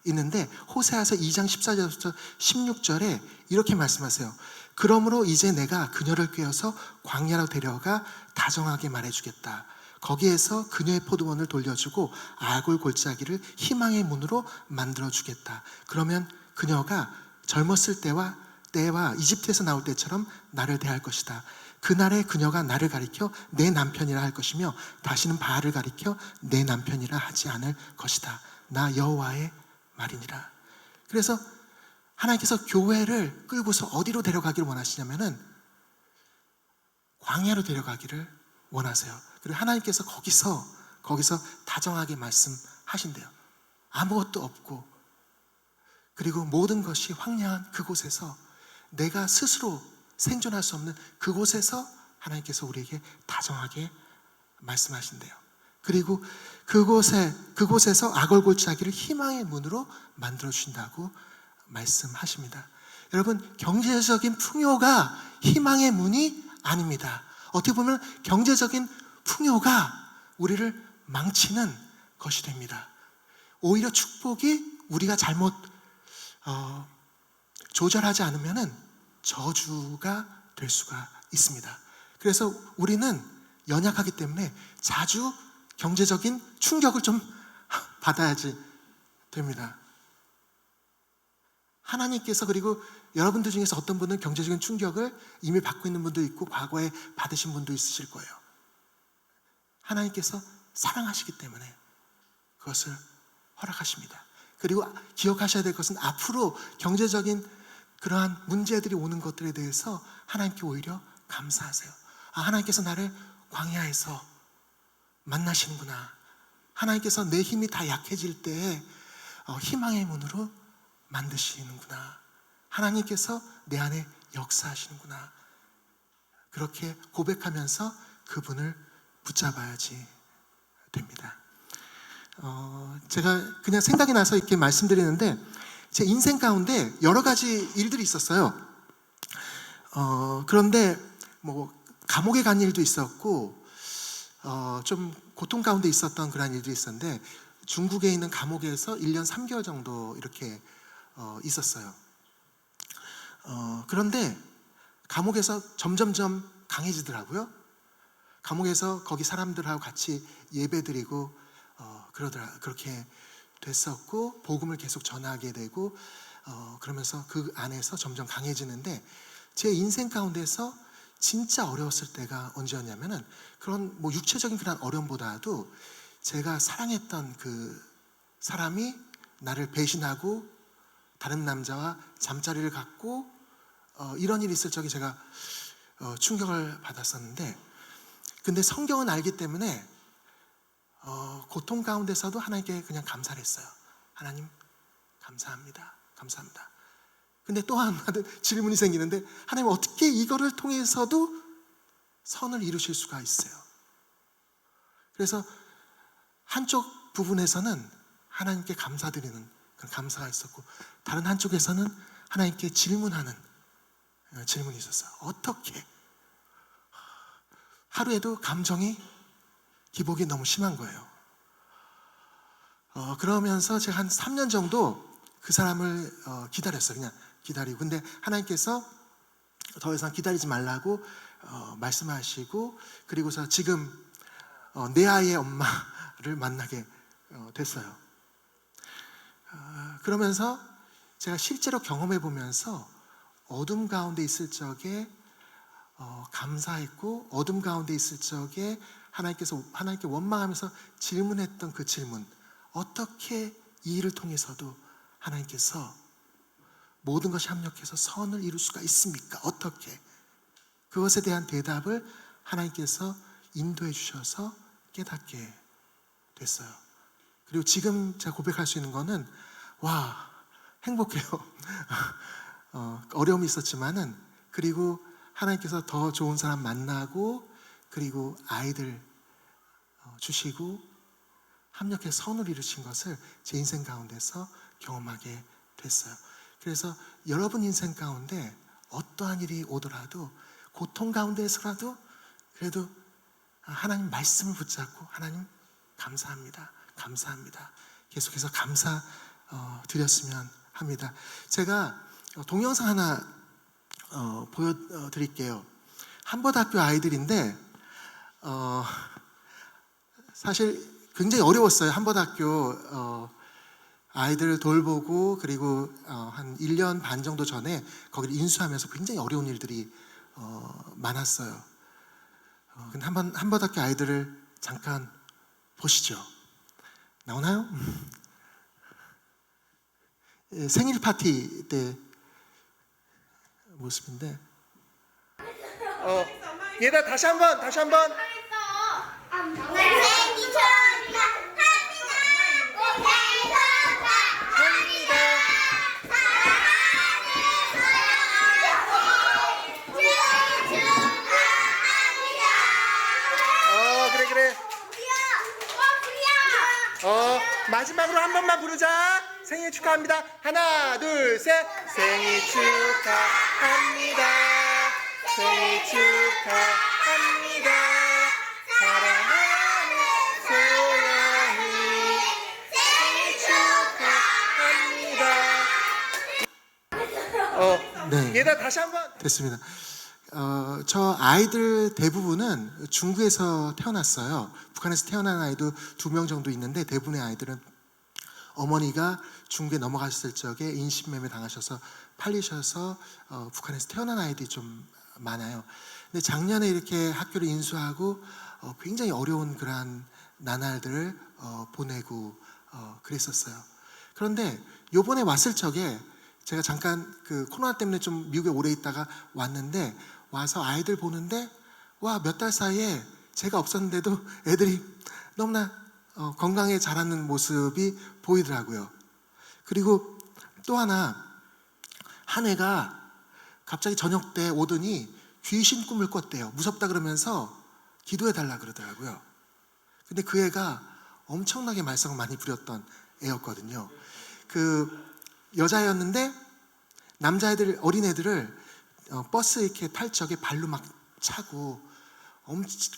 있는데 호세아서 2장 14절부터 16절에 이렇게 말씀하세요. 그러므로 이제 내가 그녀를 꿰어서 광야로 데려가 다정하게 말해주겠다. 거기에서 그녀의 포도원을 돌려주고 아굴 골짜기를 희망의 문으로 만들어주겠다. 그러면 그녀가 젊었을 때와 이집트에서 나올 때처럼 나를 대할 것이다. 그날에 그녀가 나를 가리켜 내 남편이라 할 것이며 다시는 바알을 가리켜 내 남편이라 하지 않을 것이다. 나 여호와의 말이니라. 그래서 하나님께서 교회를 끌고서 어디로 데려가기를 원하시냐면은 광야로 데려가기를 원하세요. 그리고 하나님께서 거기서 다정하게 말씀하신대요. 아무것도 없고 그리고 모든 것이 황량한 그곳에서 내가 스스로 생존할 수 없는 그곳에서 하나님께서 우리에게 다정하게 말씀하신대요. 그리고 그곳에서 악을골짜기를 희망의 문으로 만들어 주신다고 말씀하십니다. 여러분, 경제적인 풍요가 희망의 문이 아닙니다. 어떻게 보면 경제적인 풍요가 우리를 망치는 것이 됩니다. 오히려 축복이 우리가 잘못 조절하지 않으면 저주가 될 수가 있습니다. 그래서 우리는 연약하기 때문에 자주 경제적인 충격을 좀 받아야지 됩니다. 하나님께서, 그리고 여러분들 중에서 어떤 분은 경제적인 충격을 이미 받고 있는 분도 있고 과거에 받으신 분도 있으실 거예요. 하나님께서 사랑하시기 때문에 그것을 허락하십니다. 그리고 기억하셔야 될 것은 앞으로 경제적인 그러한 문제들이 오는 것들에 대해서 하나님께 오히려 감사하세요. 하나님께서 나를 광야에서 만나시는구나. 하나님께서 내 힘이 다 약해질 때에 희망의 문으로 만드시는구나. 하나님께서 내 안에 역사하시는구나. 그렇게 고백하면서 그분을 붙잡아야지 됩니다. 제가 그냥 생각이 나서 이렇게 말씀드리는데, 제 인생 가운데 여러 가지 일들이 있었어요. 그런데 뭐 감옥에 간 일도 있었고, 좀 고통 가운데 있었던 그런 일들이 있었는데, 중국에 있는 감옥에서 1년 3개월 정도 이렇게 있었어요. 그런데 감옥에서 점점점 강해지더라고요. 감옥에서 거기 사람들하고 같이 예배드리고 그렇게 됐었고, 복음을 계속 전하게 되고, 그러면서 그 안에서 점점 강해지는데, 제 인생 가운데서 진짜 어려웠을 때가 언제였냐면은, 그런 뭐 육체적인 그런 어려움보다도 제가 사랑했던 그 사람이 나를 배신하고 다른 남자와 잠자리를 갖고 이런 일이 있을 적에 제가 충격을 받았었는데, 근데 성경은 알기 때문에 고통 가운데서도 하나님께 그냥 감사를 했어요. 하나님 감사합니다. 감사합니다. 근데 또 하나 질문이 생기는데, 하나님 어떻게 이거를 통해서도 선을 이루실 수가 있어요? 그래서 한쪽 부분에서는 하나님께 감사드리는 그런 감사가 있었고, 다른 한쪽에서는 하나님께 질문하는 질문이 있었어요. 어떻게? 하루에도 감정이 기복이 너무 심한 거예요. 그러면서 제가 한 3년 정도 그 사람을 기다렸어요. 그냥 기다리고. 근데 하나님께서 더 이상 기다리지 말라고 말씀하시고, 그리고서 지금 내 아이의 엄마를 만나게 됐어요. 그러면서 제가 실제로 경험해 보면서 어둠 가운데 있을 적에 감사했고, 어둠 가운데 있을 적에 하나님께 원망하면서 질문했던 그 질문, 어떻게 이 일을 통해서도 하나님께서 모든 것이 합력해서 선을 이룰 수가 있습니까? 어떻게? 그것에 대한 대답을 하나님께서 인도해 주셔서 깨닫게 됐어요. 그리고 지금 제가 고백할 수 있는 거는, 와, 행복해요. 어려움이 있었지만은, 그리고 하나님께서 더 좋은 사람 만나고, 그리고 아이들 주시고 합력해서 선을 이루신 것을 제 인생 가운데서 경험하게 됐어요. 그래서 여러분 인생 가운데 어떠한 일이 오더라도, 고통 가운데서라도 그래도 하나님 말씀을 붙잡고, 하나님 감사합니다. 감사합니다. 계속해서 감사 드렸으면 합니다. 제가 동영상 하나 보여드릴게요. 한버대학교 아이들인데, 사실 굉장히 어려웠어요. 한버대학교 아이들을 돌보고, 그리고 한 1년 반 정도 전에 거기를 인수하면서 굉장히 어려운 일들이 많았어요. 근데 한버대학교 아이들을 잠깐 보시죠. 나오나요? 생일 파티 때 모습인데, 얘들아 다시 한번 생일 축하합니다. 생일 축하합니다. 마지막으로 한 번만 부르자. 생일 축하합니다. 하나, 둘, 셋. 생일 축하합니다. 생일 축하합니다. 사랑하는 소연이 생일 축하합니다. 네. 얘들아 다시 한번. 됐습니다. 저 아이들 대부분은 중국에서 태어났어요. 북한에서 태어난 아이도 2명 정도 있는데 대부분의 아이들은 어머니가 중국에 넘어가셨을 적에 인신매매 당하셔서 팔리셔서 북한에서 태어난 아이들이 좀 많아요. 근데 작년에 이렇게 학교를 인수하고 굉장히 어려운 그러한 나날들을 보내고 그랬었어요. 그런데 요번에 왔을 적에 제가 잠깐 그 코로나 때문에 좀 미국에 오래 있다가 왔는데 와서 아이들 보는데 와, 몇 달 사이에 제가 없었는데도 애들이 너무나 건강해 자라는 모습이 보이더라고요. 그리고 또 하나, 한 애가 갑자기 저녁 때 오더니 귀신 꿈을 꿨대요. 무섭다 그러면서 기도해 달라 그러더라고요. 근데 그 애가 엄청나게 말썽을 많이 부렸던 애였거든요. 그 여자였는데 남자애들, 어린애들을 버스 이렇게 탈 적에 발로 막 차고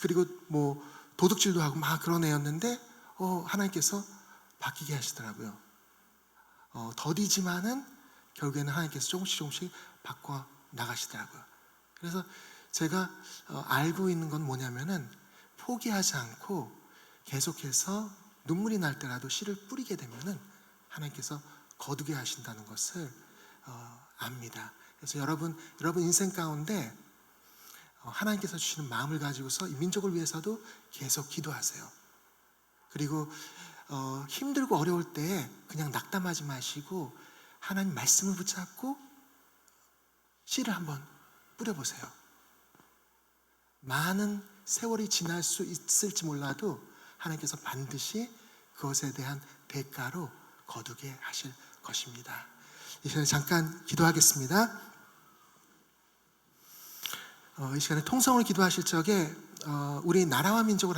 그리고 뭐 도둑질도 하고 막 그런 애였는데 하나님께서 바뀌게 하시더라고요. 더디지만은 결국에는 하나님께서 조금씩 바꿔 나가시더라고요. 그래서 제가 알고 있는 건 뭐냐면은 포기하지 않고 계속해서 눈물이 날 때라도 씨를 뿌리게 되면은 하나님께서 거두게 하신다는 것을 압니다. 그래서 여러분 인생 가운데 하나님께서 주시는 마음을 가지고서 이 민족을 위해서도 계속 기도하세요. 그리고 힘들고 어려울 때 그냥 낙담하지 마시고 하나님 말씀을 붙잡고 씨를 한번 뿌려보세요. 많은 세월이 지날 수 있을지 몰라도 하나님께서 반드시 그것에 대한 대가로 거두게 하실 것입니다. 이 시간에 잠깐 기도하겠습니다. 이 시간에 통성을 기도하실 적에 우리 나라와 민족을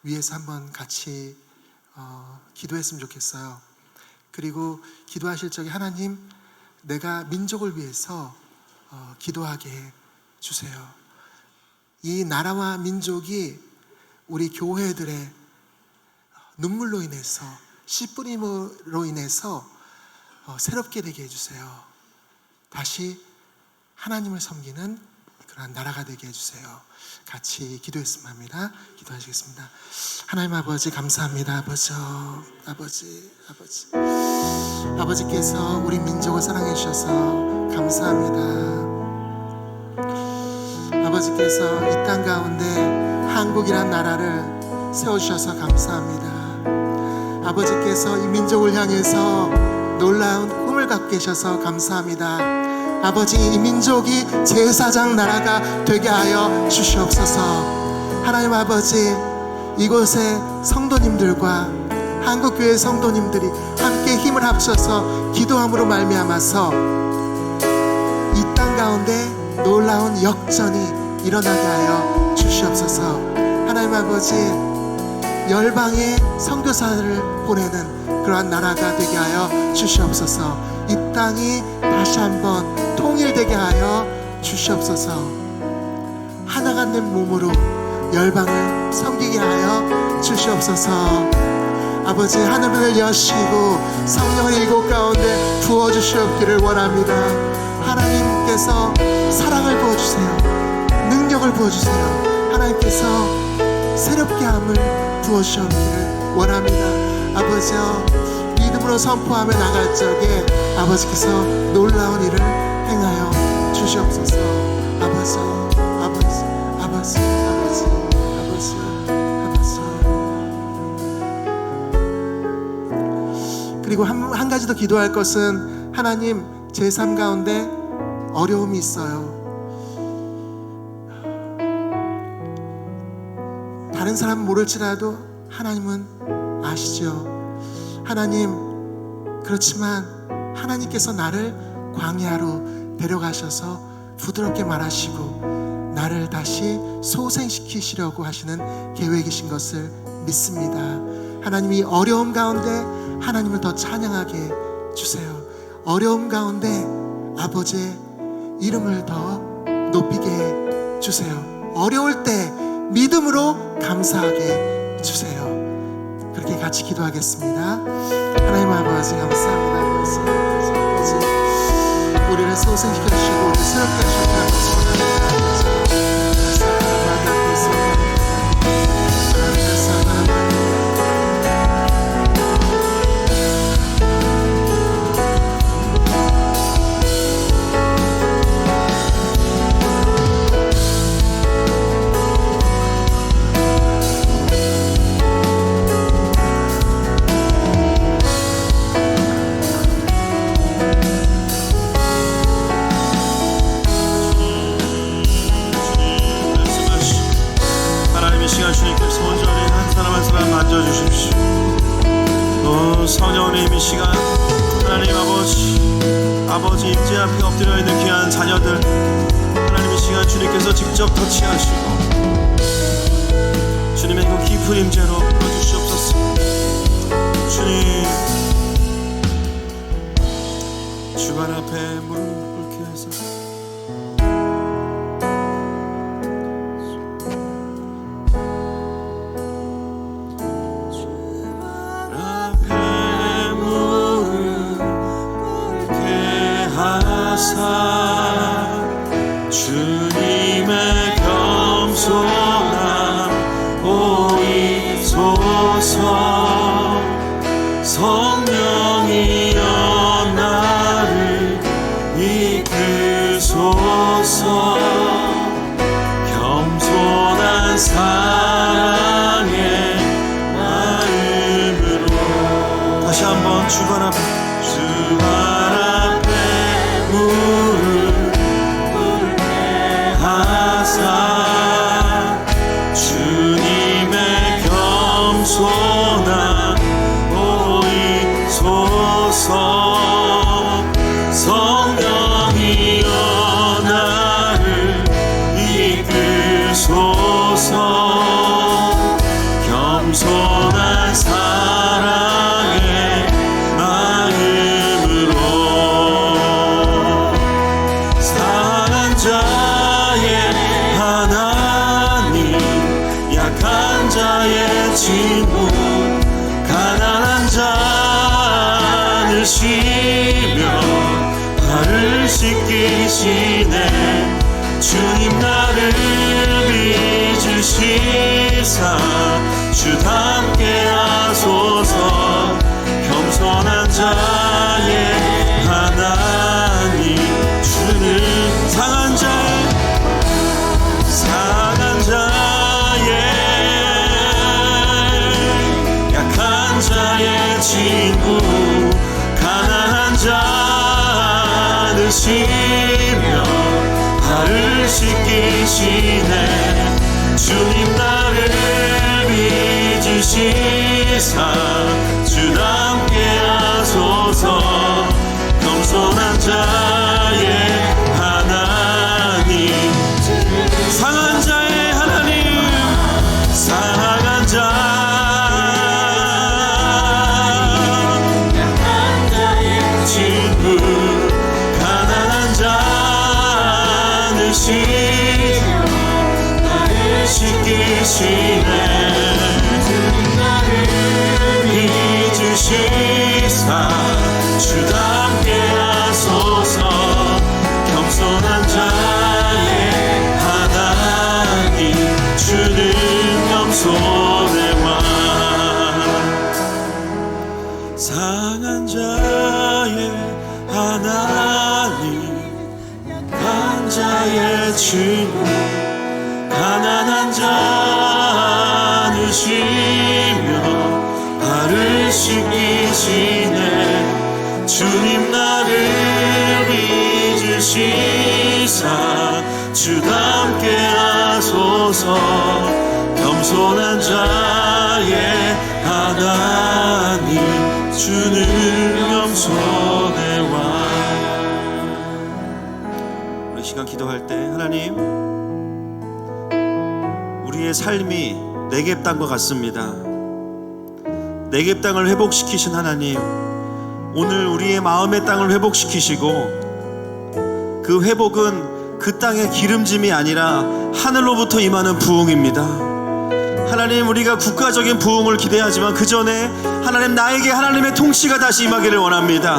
위해서 한번 같이 기도했으면 좋겠어요. 그리고 기도하실 적에 하나님, 내가 민족을 위해서 기도하게 해 주세요. 이 나라와 민족이 우리 교회들의 눈물로 인해서, 씨 뿌림으로 인해서 새롭게 되게 해주세요. 다시 하나님을 섬기는 그러한 나라가 되게 해주세요. 같이 기도했으면 합니다. 기도하시겠습니다. 하나님 아버지, 감사합니다. 아버지께서 우리 민족을 사랑해 주셔서 감사합니다. 아버지께서 이 땅 가운데 한국이란 나라를 세워주셔서 감사합니다. 아버지께서 이 민족을 향해서 놀라운 꿈을 갖고 계셔서 감사합니다. 아버지, 이 민족이 제사장 나라가 되게 하여 주시옵소서. 하나님 아버지, 이곳의 성도님들과 한국교회 성도님들이 함께 힘을 합쳐서 기도함으로 말미암아서 이 땅 가운데 놀라운 역전이 일어나게 하여 주시옵소서. 하나님 아버지, 열방의 선교사를 보내는 그러한 나라가 되게 하여 주시옵소서. 이 땅이 다시 한번 통일되게 하여 주시옵소서. 하나가 된 몸으로 열방을 섬기게 하여 주시옵소서. 아버지, 하늘을 여시고 성령을 이곳 가운데 부어주시옵기를 원합니다. 하나님께서 사랑을 부어주세요. 능력을 부어주세요. 하나님께서 새롭게 함을 부어주시옵기를 원합니다. 아버지여, 믿음으로 선포하며 나갈 적에 아버지께서 놀라운 일을 행하여 주시옵소서. 아버지. 그리고 한 가지 더 기도할 것은, 하나님, 제 삶 가운데 어려움이 있어요. 다른 사람은 모를지라도 하나님은 아시죠. 하나님, 그렇지만 하나님께서 나를 광야로 데려가셔서 부드럽게 말하시고 나를 다시 소생시키시려고 하시는 계획이신 것을 믿습니다. 하나님이 어려움 가운데 하나님을 더 찬양하게 주세요. 어려움 가운데 아버지의 이름을 더 높이게 주세요. 어려울 때 믿음으로 감사하게 주세요. 그렇게 같이 기도하겠습니다. 하나님 아버지 감사합니다. 아버지 우리를 소생시켜 주시고 우리를 새롭게 하시고 성령님 이 시간 하나님 아버지 임재 앞에 엎드려 있는 귀한 자녀들 하나님 이 시간 주님께서 직접 터치하시고 주님의 그 깊은 임재로 불러주시옵소서. 주님 주발 앞에 무릎 꿇게 해서 주님의 겸손함 보이소서. 성령이여 나를 이끄소서. 겸손한 사랑의 마음으로 다시 한번 주발 앞에 무릎 꿇게 하사 주님의 겸손함 보이소서. 성령이여 나를 이끄소서. 겸손한 사랑의 마음으로 상한 자의 하나님 약한 자의 친구 가난한 자를 쉬며 발을 씻기시네. 주님 나를 빚으시사 주답게 하소서. 겸손한 자의 하나님 주는 상한 자의 약한 자의 친구 가난한 자를 쉬며 발을 씻기시네. 주님 나를 빚으시사 주답게 하소서. 겸손한 자의 하나님 상한 자의 하나님 상한 자 친구 가난한 자를 쉬며 나를 씻기시네. 빚으시사 주답게 하소서. 겸손한 자의 하나님 주는 겸손의 왕. 상한 자의 하나님 약한 자의 친구 가난한 자를 쉬며 발을 씻기시네. 주님 나를 빚으시사 주답게 하소서. 겸손한 자의 하나님 주는 겸손의 왕. 우리 시간 기도할 때 하나님 우리의 삶이 내게 땅과 같습니다. 내겝 땅을 회복시키신 하나님, 오늘 우리의 마음의 땅을 회복시키시고 그 회복은 그 땅의 기름짐이 아니라 하늘로부터 임하는 부흥입니다. 하나님, 우리가 국가적인 부흥을 기대하지만 그 전에 하나님, 나에게 하나님의 통치가 다시 임하기를 원합니다.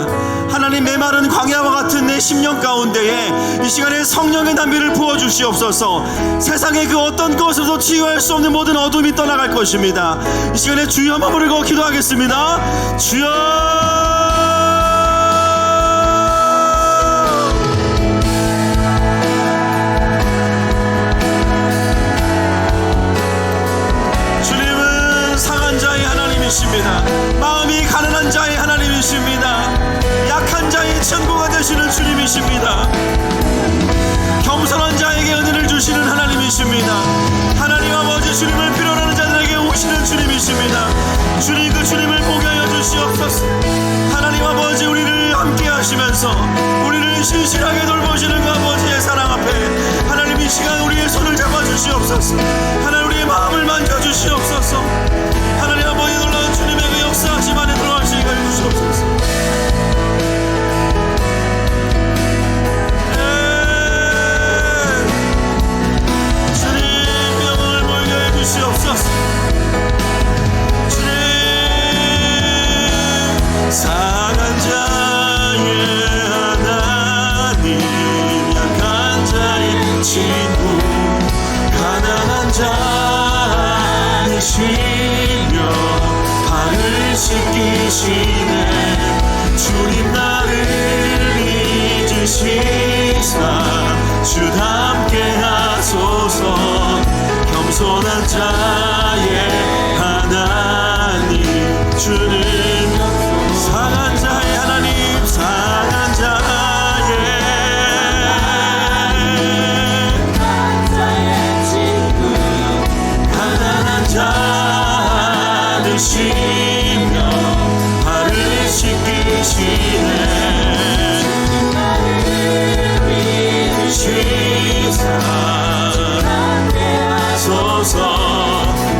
하나님, 메마른 광야와 같은 내 심령 가운데에 이 시간에 성령의 단비를 부어주시옵소서. 세상의 그 어떤 것으로도 치유할 수 없는 모든 어둠이 떠나갈 것입니다. 이 시간에 주여 한번 부르고 기도하겠습니다. 주여, 마음이 가난한 자의 하나님이십니다. 약한 자의 천국가 되시는 주님이십니다. 겸손한 자에게 은혜를 주시는 하나님이십니다. 하나님 아버지, 주님을 필요로 하는 자들에게 오시는 주님이십니다. 주님, 그 주님을 보게 하여 주시옵소서. 하나님 아버지, 우리를 함께 하시면서 우리를 신실하게 돌보시는 그 아버지의 사랑 앞에 하나님, 이 시간 우리의 손을 잡아 주시옵소서. 하나님, 우리의 마음을 만져 주시옵소서. 하나님 아버지, 놀라운 주님의 그 역사하심 안에 들어가시게 하여 주시옵소서. 주님, 영광을 보이게 해 주시옵소서. 주님, 상한 자의 하나님, 약한 자의 친구, 가난한 자 되시며 발을 씻기시네. 주님, 나를 잊으시사 주다 함께 하소서. 겸손한 자의 하나님, 주는 상한 자의 하나님, 상한 자의 친구, 가난한 자 되시며 발을 씻기시네. 소서.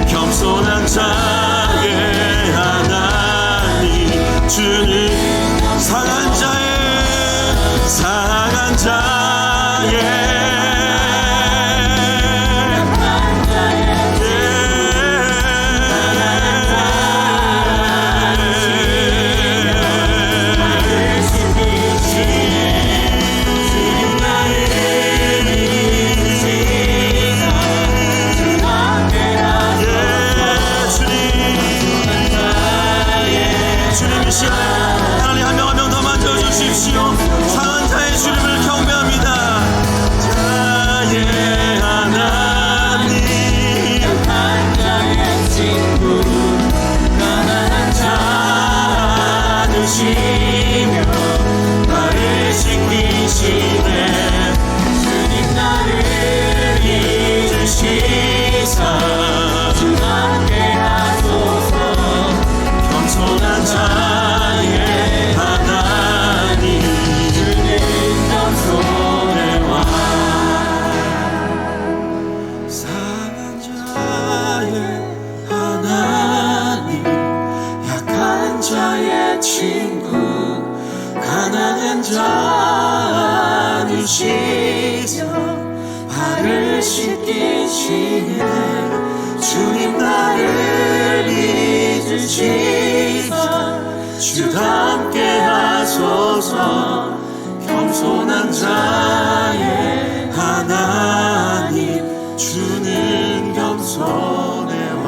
겸손한 자의 하나님, 주는 상한 자의 하나님, 한 명 한 명 더 만져주십시오. 상한 자의 주님을 경배합니다. 자의 하나님, 약한 자의 친구, 가난한 자 되시며 나를 씻기시네. 주님, 나를 잊으시사 주와 함께 하소서. 겸손한 자의 하나님, 주님 겸손의 왕. 상한 자의 하나님, 약한 자의 친구, 가난한 자 되시며 발을 씻기시네. 주님, 나를 잊으시사 주다 함께 하소서. 겸손한 자의 하나님, 주는 겸손의 왕.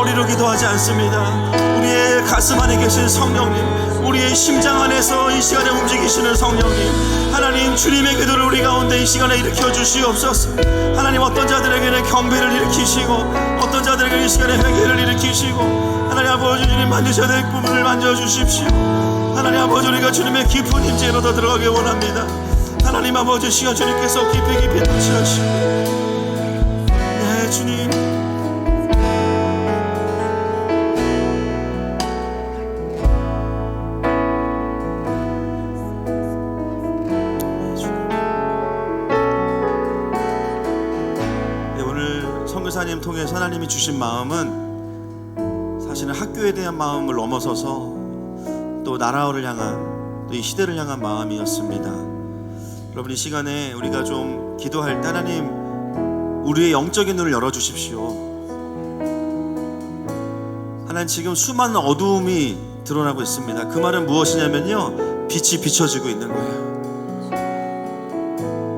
머리로 기도하지 않습니다. 우리의 가슴 안에 계신 성령님, 우리의 심장 안에서 이 시간에 움직이시는 성령님, 하나님 주님의 기도를 우리 가운데 이 시간에 일으켜 주시옵소서. 하나님 어떤 자들에게는 경배를 일으키시고 어떤 자들에게는 이 시간에 회개를 일으키시고 하나님 아버지 주님 만드셔야 될 부분을 만져주십시오. 하나님 아버지 우리가 주님의 깊은 임재로 더 들어가기 원합니다. 하나님 아버지 시간 주님께서 깊이 통치하시고 네 주님 선교사님 통해서 하나님이 주신 마음은 사실은 학교에 대한 마음을 넘어서서 또 나라를 향한 또 이 시대를 향한 마음이었습니다. 여러분 이 시간에 우리가 좀 기도할 때 하나님 우리의 영적인 눈을 열어주십시오. 하나님 지금 수많은 어두움이 드러나고 있습니다. 그 말은 무엇이냐면요, 빛이 비춰지고 있는 거예요.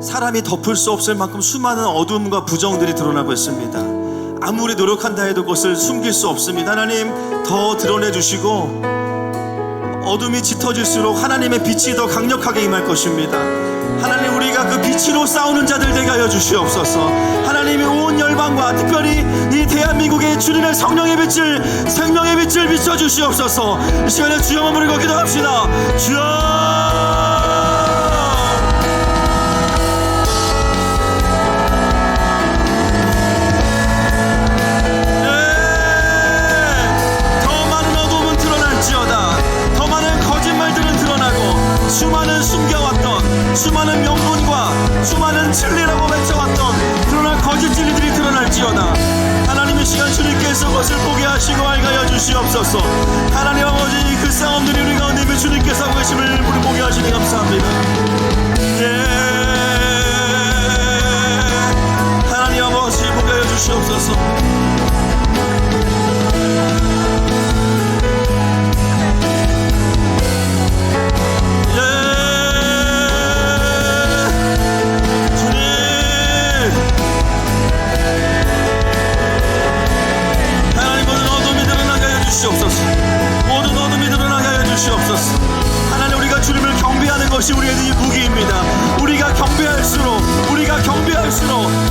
사람이 덮을 수 없을 만큼 수많은 어둠과 부정들이 드러나고 있습니다. 아무리 노력한다 해도 그것을 숨길 수 없습니다. 하나님 더 드러내 주시고 어둠이 짙어질수록 하나님의 빛이 더 강력하게 임할 것입니다. 하나님 우리가 그 빛으로 싸우는 자들 되게 하여 주시옵소서. 하나님이 온 열방과 특별히 이 대한민국의 주님의 성령의 빛을 생명의 빛을 비춰 주시옵소서. 이 시간에 주여 부르고 기도합시다. 주여 수많은 숨겨왔던 수많은 명분과 수많은 진리라고 외쳐왔던 그러나 거짓 진리들이 드러날지어다. 하나님의 시간 주님께서 그것을 보게 하시고 알게 주시옵소서. 하나님 아버지 그 싸움들이 우리 가운데 그 주님께서 하고 계심을 우리 보게 하시니 감사합니다. 하나님 아버지 보게 하여 주시옵소서. 모든 어둠이 드러나게 하여 주시옵소서. 하나님 우리가 주님을 경배하는 것이 우리의 무기입니다. 우리가 경배할수록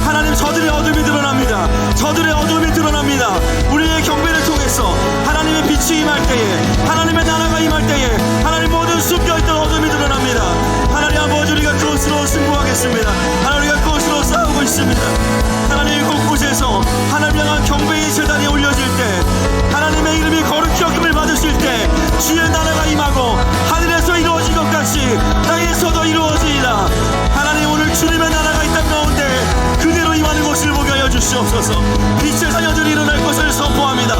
하나님 저들의 어둠이 드러납니다. 저들의 어둠이 드러납니다. 우리의 경배를 통해서 하나님의 빛이 임할 때에 하나님의 나라가 임할 때에 하나님 모든 숨겨있던 어둠이 드러납니다. 하나님 아버지 우리가 그것으로 승부하겠습니다. 하나님 우리가 그것으로 싸우고 있습니다. 하나님 곳곳에서 하나님 향한 경배의 제단이 올려질 때 하나님의 이름이 거룩히 여김을 받으실 때 주의 나라가 임하고 하늘에서 이루어진 것 같이 땅에서도 이루어지이다. 하나님 오늘 주님의 나라가 이 땅 가운데 그대로 임하는 것을 보게 하여 주시옵소서. 빛의 자녀들이 일어날 것을 선포합니다.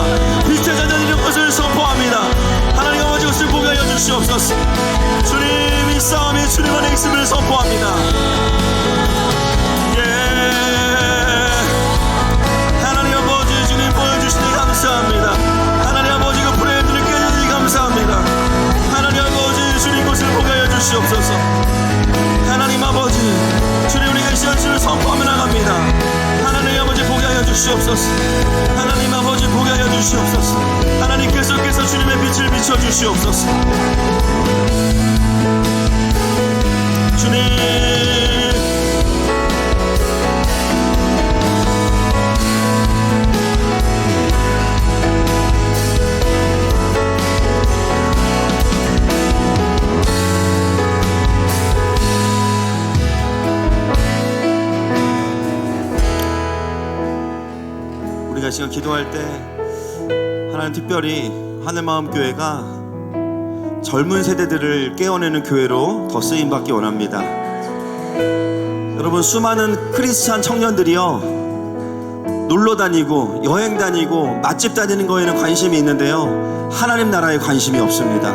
빛의 자녀들이 일어날 것을 선포합니다. 하나님 아버지 것을 보게 하여 주시옵소서. 주님 이 싸움이 주님 안에 있음을 선포합니다. 하나님 아버지 주님 보여주시니 감사합니다. 하나님 아버지 그 불의 눈을 깨주시니 감사합니다. 하나님 아버지 주님 것을 보게 하여 주시옵소서. 하나님 아버지 주님 우리가 이 시간 주를 선포하며 나갑니다. 하나님 아버지 보게 하여 주시옵소서. 하나님 아버지 보게 하여 주시옵소서. 하나님 계속해서 주님의 빛을 비춰 주시옵소서. 주님 우리가 지금 기도할 때 하나님 특별히 하늘마음교회가 젊은 세대들을 깨어내는 교회로 더 쓰임받기 원합니다. 여러분 수많은 크리스찬 청년들이요 놀러 다니고 여행 다니고 맛집 다니는 거에는 관심이 있는데요 하나님 나라에 관심이 없습니다.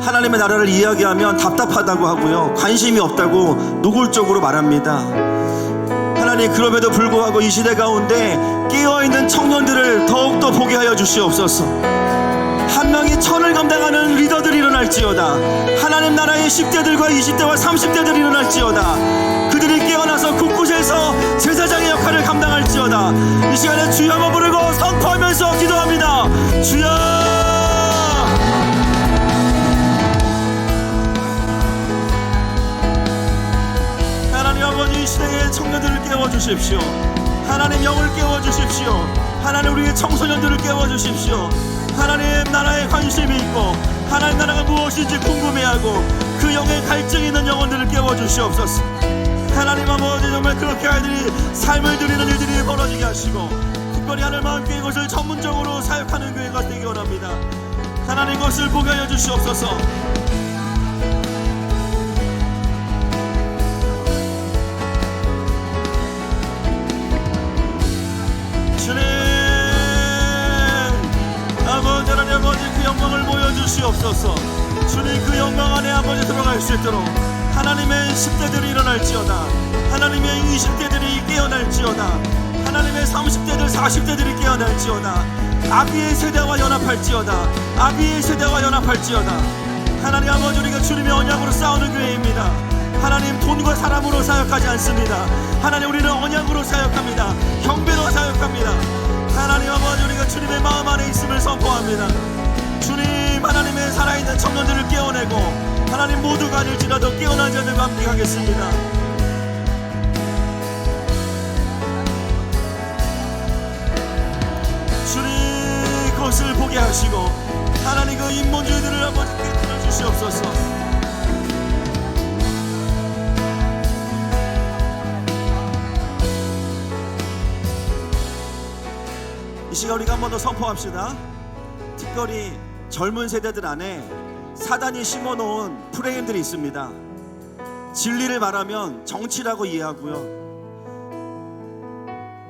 하나님의 나라를 이야기하면 답답하다고 하고요 관심이 없다고 노골적으로 말합니다. 하나님 그럼에도 불구하고 이 시대 가운데 깨어있는 청년들을 더욱더 보게 하여 주시옵소서. 한 명이 천을 감당하는 리더들이 일어날지어다. 하나님 나라의 10대들과 20대와 30대들이 일어날지어다. 그들이 깨어나서 곳곳에서 제사장의 역할을 감당할지어다. 이 시간에 주여 한번 부르고 선포하면서 기도합니다. 주여 하나님 아버지 이 시대의 청년들을 깨워주십시오. 하나님 영을 깨워주십시오. 하나님 우리의 청소년들을 깨워주십시오. 하나님 나라에 관심이 있고 하나님 나라가 무엇인지 궁금해하고 그 영의 갈증이 있는 영혼들을 깨워주시옵소서. 하나님 아버지 정말 그렇게 아이들이 삶을 드리는 일들이 벌어지게 하시고 특별히 하늘 마음교회 이것을 전문적으로 사역하는 교회가 되기 원합니다. 하나님 것을 보게 하여 주시옵소서. 주님 아버지 하나님 아버지 그 영광을 보여주시옵소서. 주님 그 영광 안에 아버지 들어갈 수 있도록 하나님의 10대들이 일어날지어다. 하나님의 20대들이 깨어날지어다. 하나님의 30대들 40대들이 깨어날지어다. 아비의 세대와 연합할지어다. 아비의 세대와 연합할지어다. 하나님 아버지 우리가 주님의 언약으로 싸우는 교회입니다. 하나님 돈과 사람으로 사역하지 않습니다. 하나님 우리는 언약으로 사역합니다. 경배로 사역합니다. 하나님 아버지 우리가 주님의 마음 안에 있음을 선포합니다. 주님 하나님의 살아있는 청년들을 깨어내고 하나님 모두가 아닐지라도 깨어난 자들과 함께 하겠습니다. 주님 그것을 보게 하시고 하나님 그 인본주의들을 아버지께 들어주시옵소서. 이 시간 우리가 한 번 더 선포합시다. 특별히 젊은 세대들 안에 사단이 심어놓은 프레임들이 있습니다. 진리를 말하면 정치라고 이해하고요,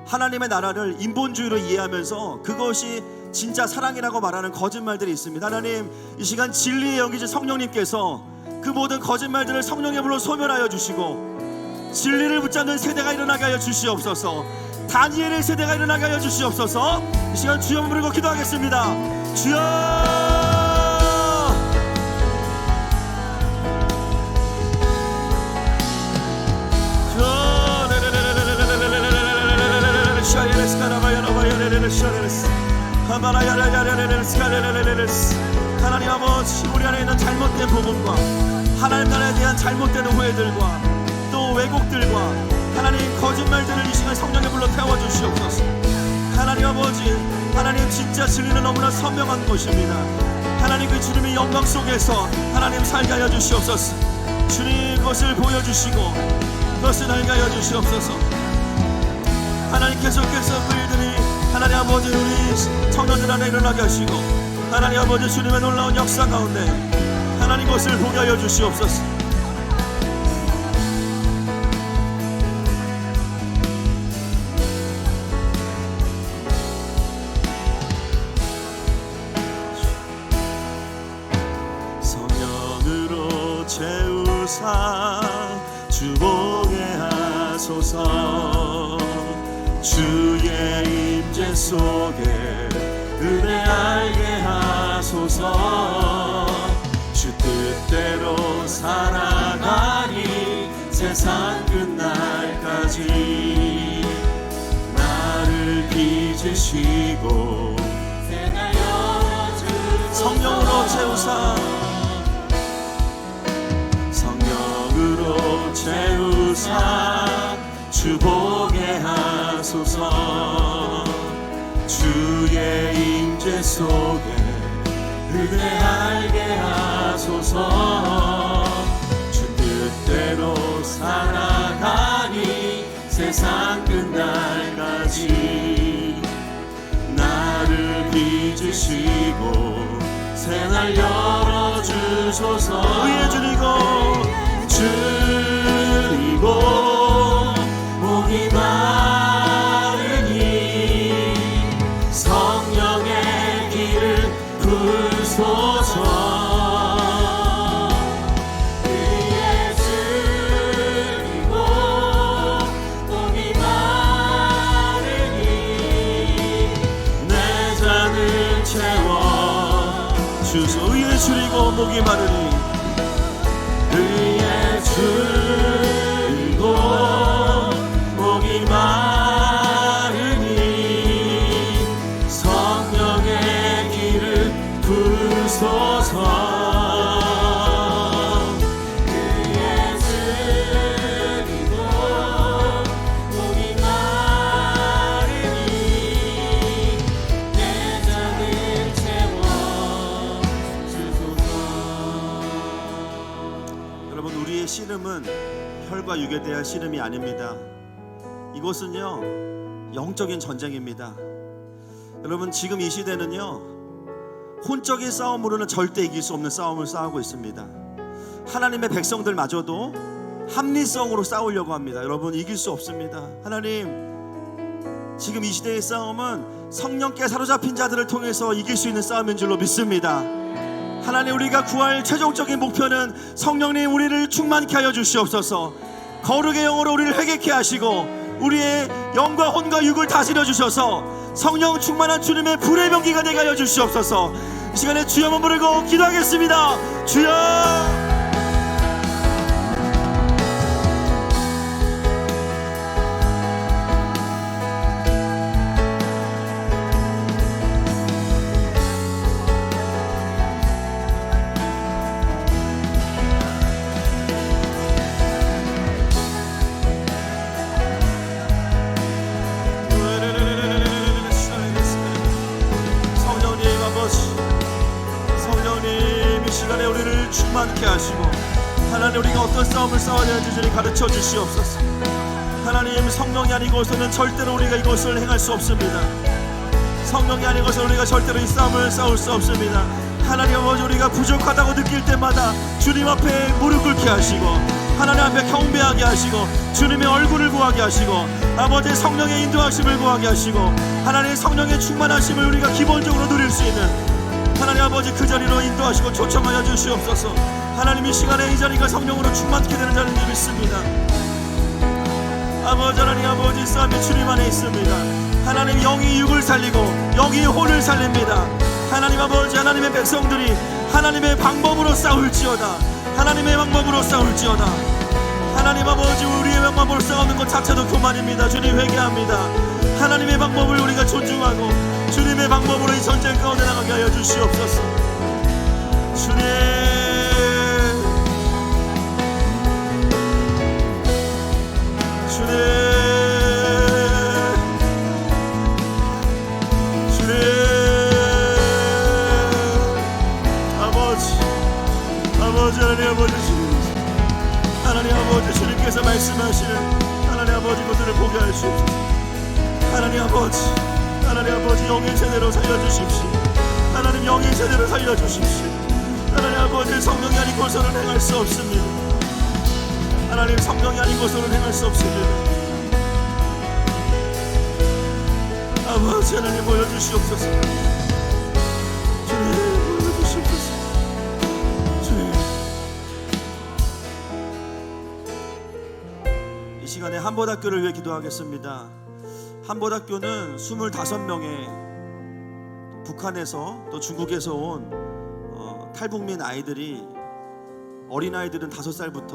하나님의 나라를 인본주의로 이해하면서 그것이 진짜 사랑이라고 말하는 거짓말들이 있습니다. 하나님 이 시간 진리의 영이신 성령님께서 그 모든 거짓말들을 성령의 불로 소멸하여 주시고 진리를 붙잡는 세대가 일어나게 하여 주시옵소서. 다니엘의 세대가 일어나게 하여 주시옵소서. 이 시간 주여 부르고 기도하겠습니다. 주여 하나님 아버지 우리 안에 있는 잘못된 복음과 하나님 나라에 대한 잘못된 오해들과 또 왜곡들과 하나님 거짓말들을 이 시간 성령의 불로 태워주시옵소서. 하나님 아버지 하나님 진짜 진리는 너무나 선명한 것입니다. 하나님 그 주님의 영광 속에서 하나님 살게 하여 주시옵소서. 주님 그것을 보여주시고 그것을 알게 하여 주시옵소서. 하나님 계속해서 그 일들이 하나님 아버지 우리 청년들 안에 일어나게 하시고 하나님 아버지 주님의 놀라운 역사 가운데 하나님 것을 보게 하여 주시옵소서. 성령으로 채우사 주보게 하소서. 주의 임재 속에 은혜 알게 하소서. 주 뜻대로 살아가니 세상 끝날까지 나를 빚으시고 성령으로 채우사 성령으로 채우사 주 보게 하소서. 주의 임재 속에 은혜 알게 하소서. 주 뜻대로 살아가니 세상 끝날까지 나를 빚으시고 새날 열어주소서. 의에 줄이고 목이 마르니 성령의 길을 부소서. 의에 줄이고 목이 마르니 내 잔을 채워주소. 의에 줄이고 목이 마르니 의에 줄이고 목이 마르니 성령의 길 주소서. 여러분, 우리의 씨름은 혈과 육에 대한 씨름이 아닙니다. 이것은요 영적인 전쟁입니다. 여러분, 지금 이 시대는요 혼적인 싸움으로는 절대 이길 수 없는 싸움을 싸우고 있습니다. 하나님의 백성들마저도 합리성으로 싸우려고 합니다. 여러분, 이길 수 없습니다. 하나님, 지금 이 시대의 싸움은 성령께 사로잡힌 자들을 통해서 이길 수 있는 싸움인 줄로 믿습니다. 하나님, 우리가 구할 최종적인 목표는 성령님 우리를 충만케 하여 주시옵소서. 거룩의 영으로 우리를 회개케 하시고 우리의 영과 혼과 육을 다스려 주셔서 성령 충만한 주님의 불의 병기가 되게 하여 주시옵소서. 이 시간에 주여 한번 부르고 기도하겠습니다. 주여. 성령님, 이 시간에 우리를 충만케 하시고 하나님, 우리가 어떤 싸움을 싸워야 되는지 주님 가르쳐 주시옵소서. 하나님, 성령이 아니고서는 절대로 우리가 이것을 행할 수 없습니다. 성령이 아니고서 우리가 절대로 이 싸움을 싸울 수 없습니다. 하나님 아버지, 우리가 부족하다고 느낄 때마다 주님 앞에 무릎 꿇게 하시고 하나님 앞에 경배하게 하시고 주님의 얼굴을 구하게 하시고 아버지 성령의 인도하심을 구하게 하시고 하나님의 성령의 충만하심을 우리가 기본적으로 누릴 수 있는 하나님 아버지 그 자리로 인도하시고 초청하여 주시옵소서. 하나님, 이 시간에 이 자리가 성령으로 충만케 되는 자리인 줄 믿습니다. 아버지, 하나님 아버지, 싸움이 주님 안에 있습니다. 하나님, 영이 육을 살리고 영이 혼을 살립니다. 하나님 아버지, 하나님의 백성들이 하나님의 방법으로 싸울지어다. 하나님의 방법으로 싸울지어다. 하나님 아버지, 우리의 방법으로 싸우는 것 자체도 교만입니다. 주님, 회개합니다. 하나님의 방법을 우리가 존중하고 주님의 방법으로 이 전쟁 가운데 나가게 하여 주시옵소서. 주님, 주님, 주님, 아버지, 하나님 아버지, 주님, 하나님 아버지, 주님께서 말씀하시는 하나님 아버지 것들을 보게 하여 주옵소서. 하나님 아버지, 하나님 아버지, 영의 제대로 살려주십시오. 하나님, 영의 제대로 살려주십시오. 하나님 아버지, 성령이 아니고서는 행할 수 없습니다. 하나님, 성령이 아니고서는 행할 수 없습니다. 아버지, 하나님 보여주시옵소서. 주님, 보여주시옵소서. 주님, 이 시간에 한보학교를 위해 기도하겠습니다. 한보학교는 25명의 북한에서 또 중국에서 온 탈북민 아이들이, 어린아이들은 5살부터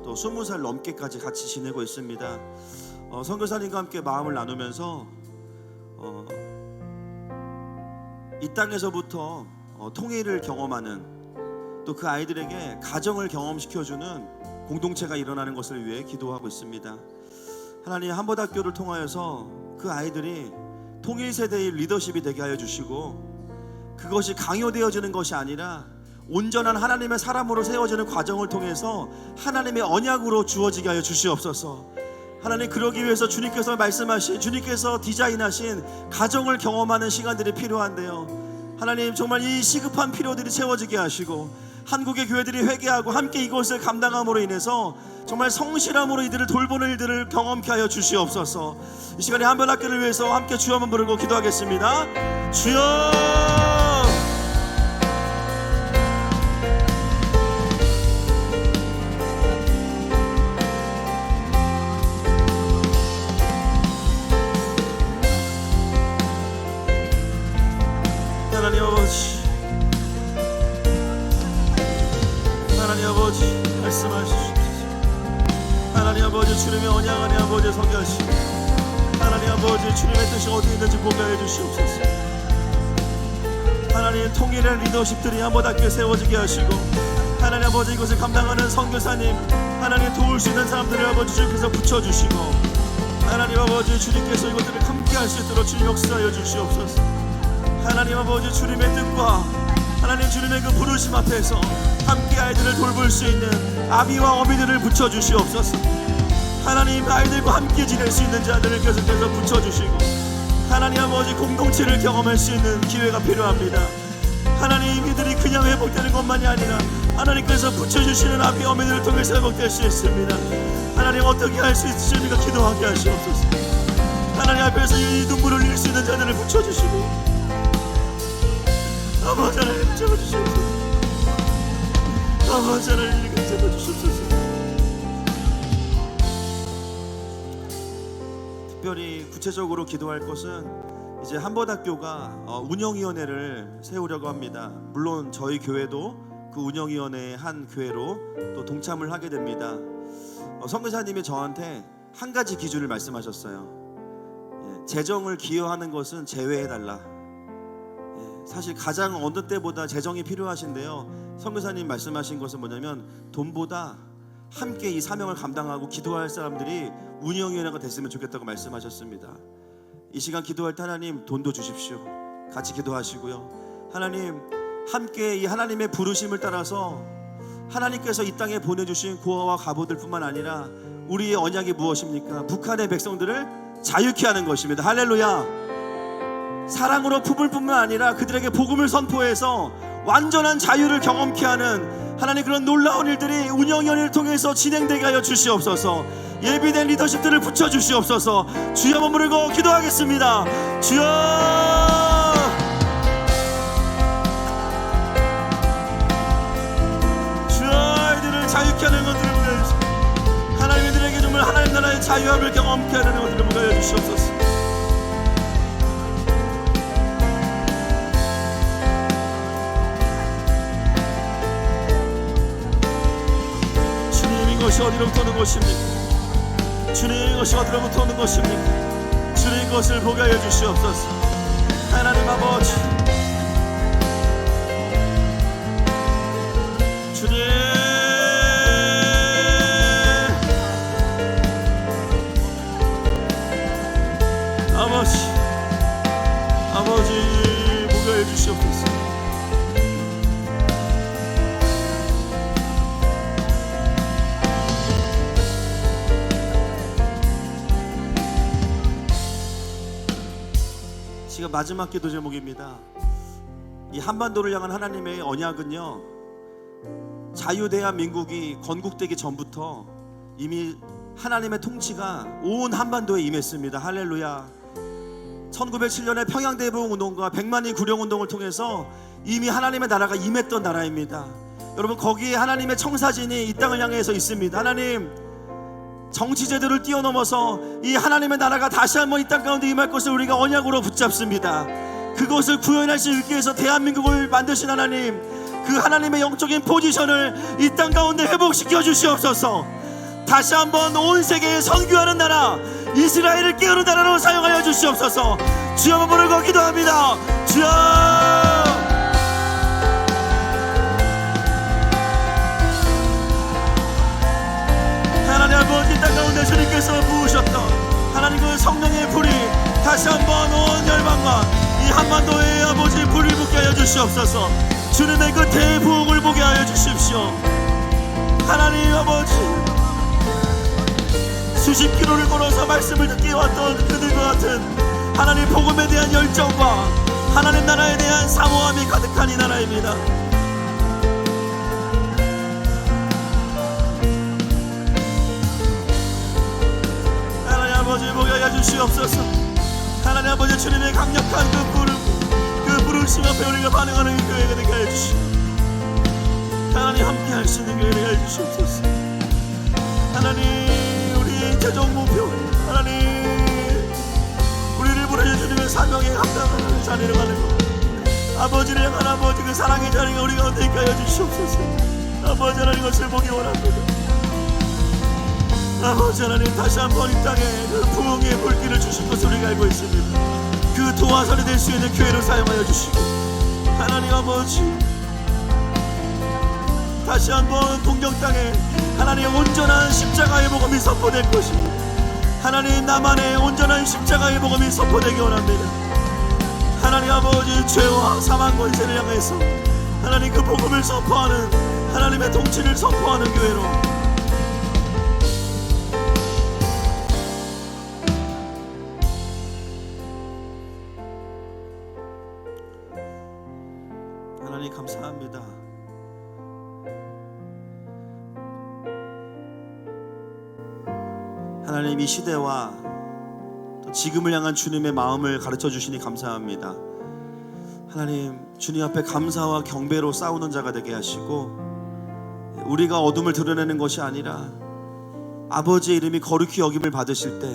또 20살 넘게까지 같이 지내고 있습니다. 선교사님과 함께 마음을 나누면서 이 땅에서부터 통일을 경험하는, 또 그 아이들에게 가정을 경험시켜주는 공동체가 일어나는 것을 위해 기도하고 있습니다. 하나님, 한보학교를 통하여서 그 아이들이 통일 세대의 리더십이 되게 하여 주시고 그것이 강요되어지는 것이 아니라 온전한 하나님의 사람으로 세워지는 과정을 통해서 하나님의 언약으로 주어지게 하여 주시옵소서. 하나님, 그러기 위해서 주님께서 말씀하신, 주님께서 디자인하신 가정을 경험하는 시간들이 필요한데요, 하나님, 정말 이 시급한 필요들이 채워지게 하시고 한국의 교회들이 회개하고 함께 이것을 감당함으로 인해서 정말 성실함으로 이들을 돌보는 일들을 경험케 하여 주시옵소서. 이 시간에 한변학교를 위해서 함께 주여 한번 부르고 기도하겠습니다. 주여! 하나님 아버지, 하나님 아버지, 말씀하시옵소서. 하나님 아버지, 주님의 언약 안에 아버지 서게 하시고 하나님 아버지, 주님의 뜻이 어디 있는지 보게 하여 주시옵소서. 하나님, 모든 통일의 리더십들이 한번답게 세워지게 하시고 하나님 아버지 이것을 감당하는 선교사님 하나님 도울 수 있는 사람들을 아버지 주께서 붙여주시고 하나님 아버지 주님께서 이것들을 함께 할 수 있도록 주님 역사하여 주시옵소서. 하나님 아버지 주님의 뜻과 하나님 주님의 그 부르심 앞에서 함께 아이들을 돌볼 수 있는 아비와 어미들을 붙여주시옵소서. 하나님 아이들과 함께 지낼 수 있는 자들을 계속해서 붙여주시고 하나님 아버지 공동체를 경험할 수 있는 기회가 필요합니다. 하나님 이들이 그냥 회복되는 것만이 아니라 하나님께서 붙여주시는 아비 어미들을 통해서 회복될 수 있습니다. 하나님 어떻게 할 수 있으십니까? 기도하게 하시옵소서. 하나님 앞에서 이 눈물을 흘릴 수 있는 자들을 붙여주시고 아버지 하나님 붙여주시옵소서. 아버지 하나님 붙여주시옵소서. 특별히 구체적으로 기도할 것은 이제 한번학교가 운영위원회를 세우려고 합니다. 물론 저희 교회도 그 운영위원회의 한 교회로 또 동참을 하게 됩니다. 선교사님이 저한테 한 가지 기준을 말씀하셨어요. 재정을 기여하는 것은 제외해달라. 사실 가장 어느 때보다 재정이 필요하신데요, 선교사님 말씀하신 것은 뭐냐면 돈보다 함께 이 사명을 감당하고 기도할 사람들이 운영위원회가 됐으면 좋겠다고 말씀하셨습니다. 이 시간 기도할 때 하나님 돈도 주십시오. 같이 기도하시고요. 하나님 함께 이 하나님의 부르심을 따라서 하나님께서 이 땅에 보내주신 고아와 가보들 뿐만 아니라 우리의 언약이 무엇입니까? 북한의 백성들을 자유케 하는 것입니다. 할렐루야. 사랑으로 품을 뿐만 아니라 그들에게 복음을 선포해서 완전한 자유를 경험케 하는 하나님 그런 놀라운 일들이 운영위원회를 통해서 진행되게 하여 주시옵소서. 예비된 리더십들을 붙여주시옵소서. 주여 머무르고 기도하겠습니다. 주여 아이들을 자유케 하는 것들을 보여주시옵소서. 하나님 이들에게 정말 하나님 나라의 자유함을 경험케 하는 것들을 보여주시옵소서. 이것이 어디로부터 오는 것입니까? 주님 이것이 어디로부터 오는 것입니까? 주님 이것을 보게 하여 주시옵소서. 하나님 아버지 주님 아버지 보게 하여 주시옵소서. 지금 마지막 기도 제목입니다. 이 한반도를 향한 하나님의 언약은요, 자유대한민국이 건국되기 전부터 이미 하나님의 통치가 온 한반도에 임했습니다. 할렐루야. 1907년에 평양대부운동과 백만리 구령운동을 통해서 이미 하나님의 나라가 임했던 나라입니다. 여러분 거기에 하나님의 청사진이 이 땅을 향해서 있습니다. 하나님 정치제도를 뛰어넘어서 이 하나님의 나라가 다시 한번 이 땅 가운데 임할 것을 우리가 언약으로 붙잡습니다. 그것을 구현할 수 있기 위해서 대한민국을 만드신 하나님, 그 하나님의 영적인 포지션을 이 땅 가운데 회복시켜 주시옵소서. 다시 한번 온 세계에 선교하는 나라, 이스라엘을 깨우는 나라로 사용하여 주시옵소서. 주여 부르고 기도합니다. 주여 하나님 아버지 이 땅 가운데 주님께서 부으셨던 하나님 그 성령의 불이 다시 한번 온 열방과 이 한반도의 아버지 불을 붙게 하여 주시옵소서. 주님의 그 대부흥을 보게 하여 주십시오. 하나님 아버지 수십 킬로를 걸어서 말씀을 듣게 왔던 그들과 같은 하나님 복음에 대한 열정과 하나님 나라에 대한 사모함이 가득한 이 나라입니다. 아버지 보게 하여 주시옵소서. 하나님 아버지 주님의 강력한 그 부르심 앞에 우리가 반응하는 교회가 되게 하여 주시옵소서. 하나님 함께 할 수 있는 교회가 되게 하여 주시옵소서. 하나님 우리의 최종 목표 하나님 우리를 보내주신 주님의 사명에 감당하는 자리를 가는 것 아버지를 향한 아버지 그 사랑의 자리가 우리 가운데 있게 하여 주시옵소서. 아버지 하나님 것을 보기 원합니다. 아버지 하나님 다시 한번 이 땅에 그 부흥의 불길을 주신 것을 우리가 알고 있습니다. 그 도화선이 될 수 있는 교회를 사용하여 주시고 하나님 아버지, 다시 한번 동경 땅에 하나님 온전한 십자가의 복음이 선포될 것입니다. 하나님 나만의 온전한 십자가의 복음이 선포되기 원합니다. 하나님 아버지, 죄와 사망 권세를 향해서 하나님 그 복음을 선포하는, 하나님의 통치를 선포하는 교회로 하나님 감사합니다. 하나님 이 시대와 또 지금을 향한 주님의 마음을 가르쳐 주시니 감사합니다. 하나님 주님 앞에 감사와 경배로 싸우는 자가 되게 하시고, 우리가 어둠을 드러내는 것이 아니라 아버지의 이름이 거룩히 여김을 받으실 때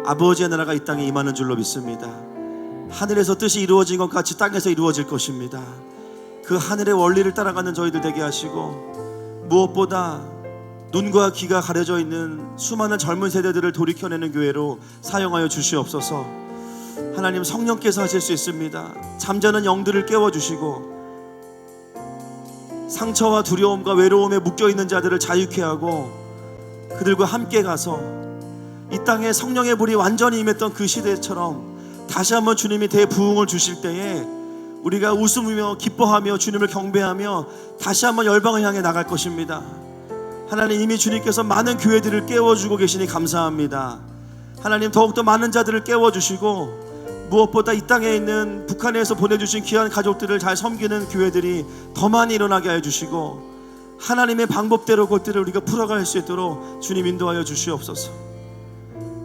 아버지의 나라가 이 땅에 임하는 줄로 믿습니다. 하늘에서 뜻이 이루어진 것 같이 땅에서 이루어질 것입니다. 그 하늘의 원리를 따라가는 저희들 되게 하시고, 무엇보다 눈과 귀가 가려져 있는 수많은 젊은 세대들을 돌이켜내는 교회로 사용하여 주시옵소서. 하나님 성령께서 하실 수 있습니다. 잠자는 영들을 깨워주시고, 상처와 두려움과 외로움에 묶여있는 자들을 자유케 하고 그들과 함께 가서 이 땅에 성령의 불이 완전히 임했던 그 시대처럼 다시 한번 주님이 대부흥을 주실 때에 우리가 웃으며 기뻐하며 주님을 경배하며 다시 한번 열방을 향해 나갈 것입니다. 하나님 이미 주님께서 많은 교회들을 깨워주고 계시니 감사합니다. 하나님 더욱더 많은 자들을 깨워주시고, 무엇보다 이 땅에 있는 북한에서 보내주신 귀한 가족들을 잘 섬기는 교회들이 더 많이 일어나게 해주시고, 하나님의 방법대로 그것들을 우리가 풀어갈 수 있도록 주님 인도하여 주시옵소서.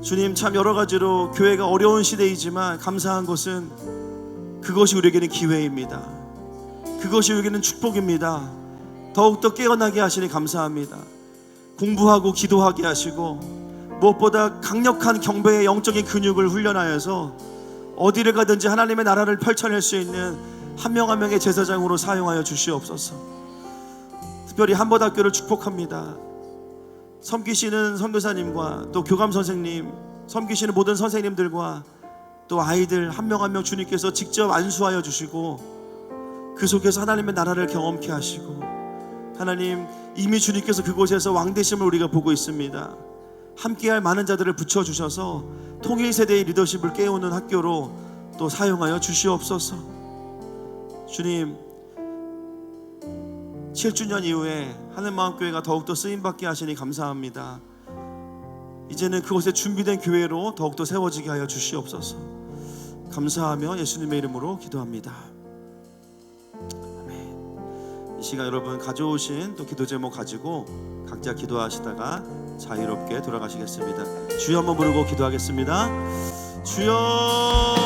주님 참 여러 가지로 교회가 어려운 시대이지만 감사한 것은 그것이 우리에게는 기회입니다. 그것이 우리에게는 축복입니다. 더욱더 깨어나게 하시니 감사합니다. 공부하고 기도하게 하시고, 무엇보다 강력한 경배의 영적인 근육을 훈련하여서 어디를 가든지 하나님의 나라를 펼쳐낼 수 있는 한 명 한 명의 제사장으로 사용하여 주시옵소서. 특별히 한보학교를 축복합니다. 섬기시는 선교사님과 또 교감 선생님, 섬기시는 모든 선생님들과 또 아이들 한 명 한 명 주님께서 직접 안수하여 주시고, 그 속에서 하나님의 나라를 경험케 하시고, 하나님 이미 주님께서 그곳에서 왕되심을 우리가 보고 있습니다. 함께할 많은 자들을 붙여주셔서 통일세대의 리더십을 깨우는 학교로 또 사용하여 주시옵소서. 주님 7주년 이후에 하늘마음교회가 더욱더 쓰임받게 하시니 감사합니다. 이제는 그곳에 준비된 교회로 더욱더 세워지게 하여 주시옵소서. 감사하며 예수님의 이름으로 기도합니다. 아멘. 이 시간 여러분 가져오신 또 기도 제목 가지고 각자 기도하시다가 자유롭게 돌아가시겠습니다. 주여 한번 부르고 기도하겠습니다. 주여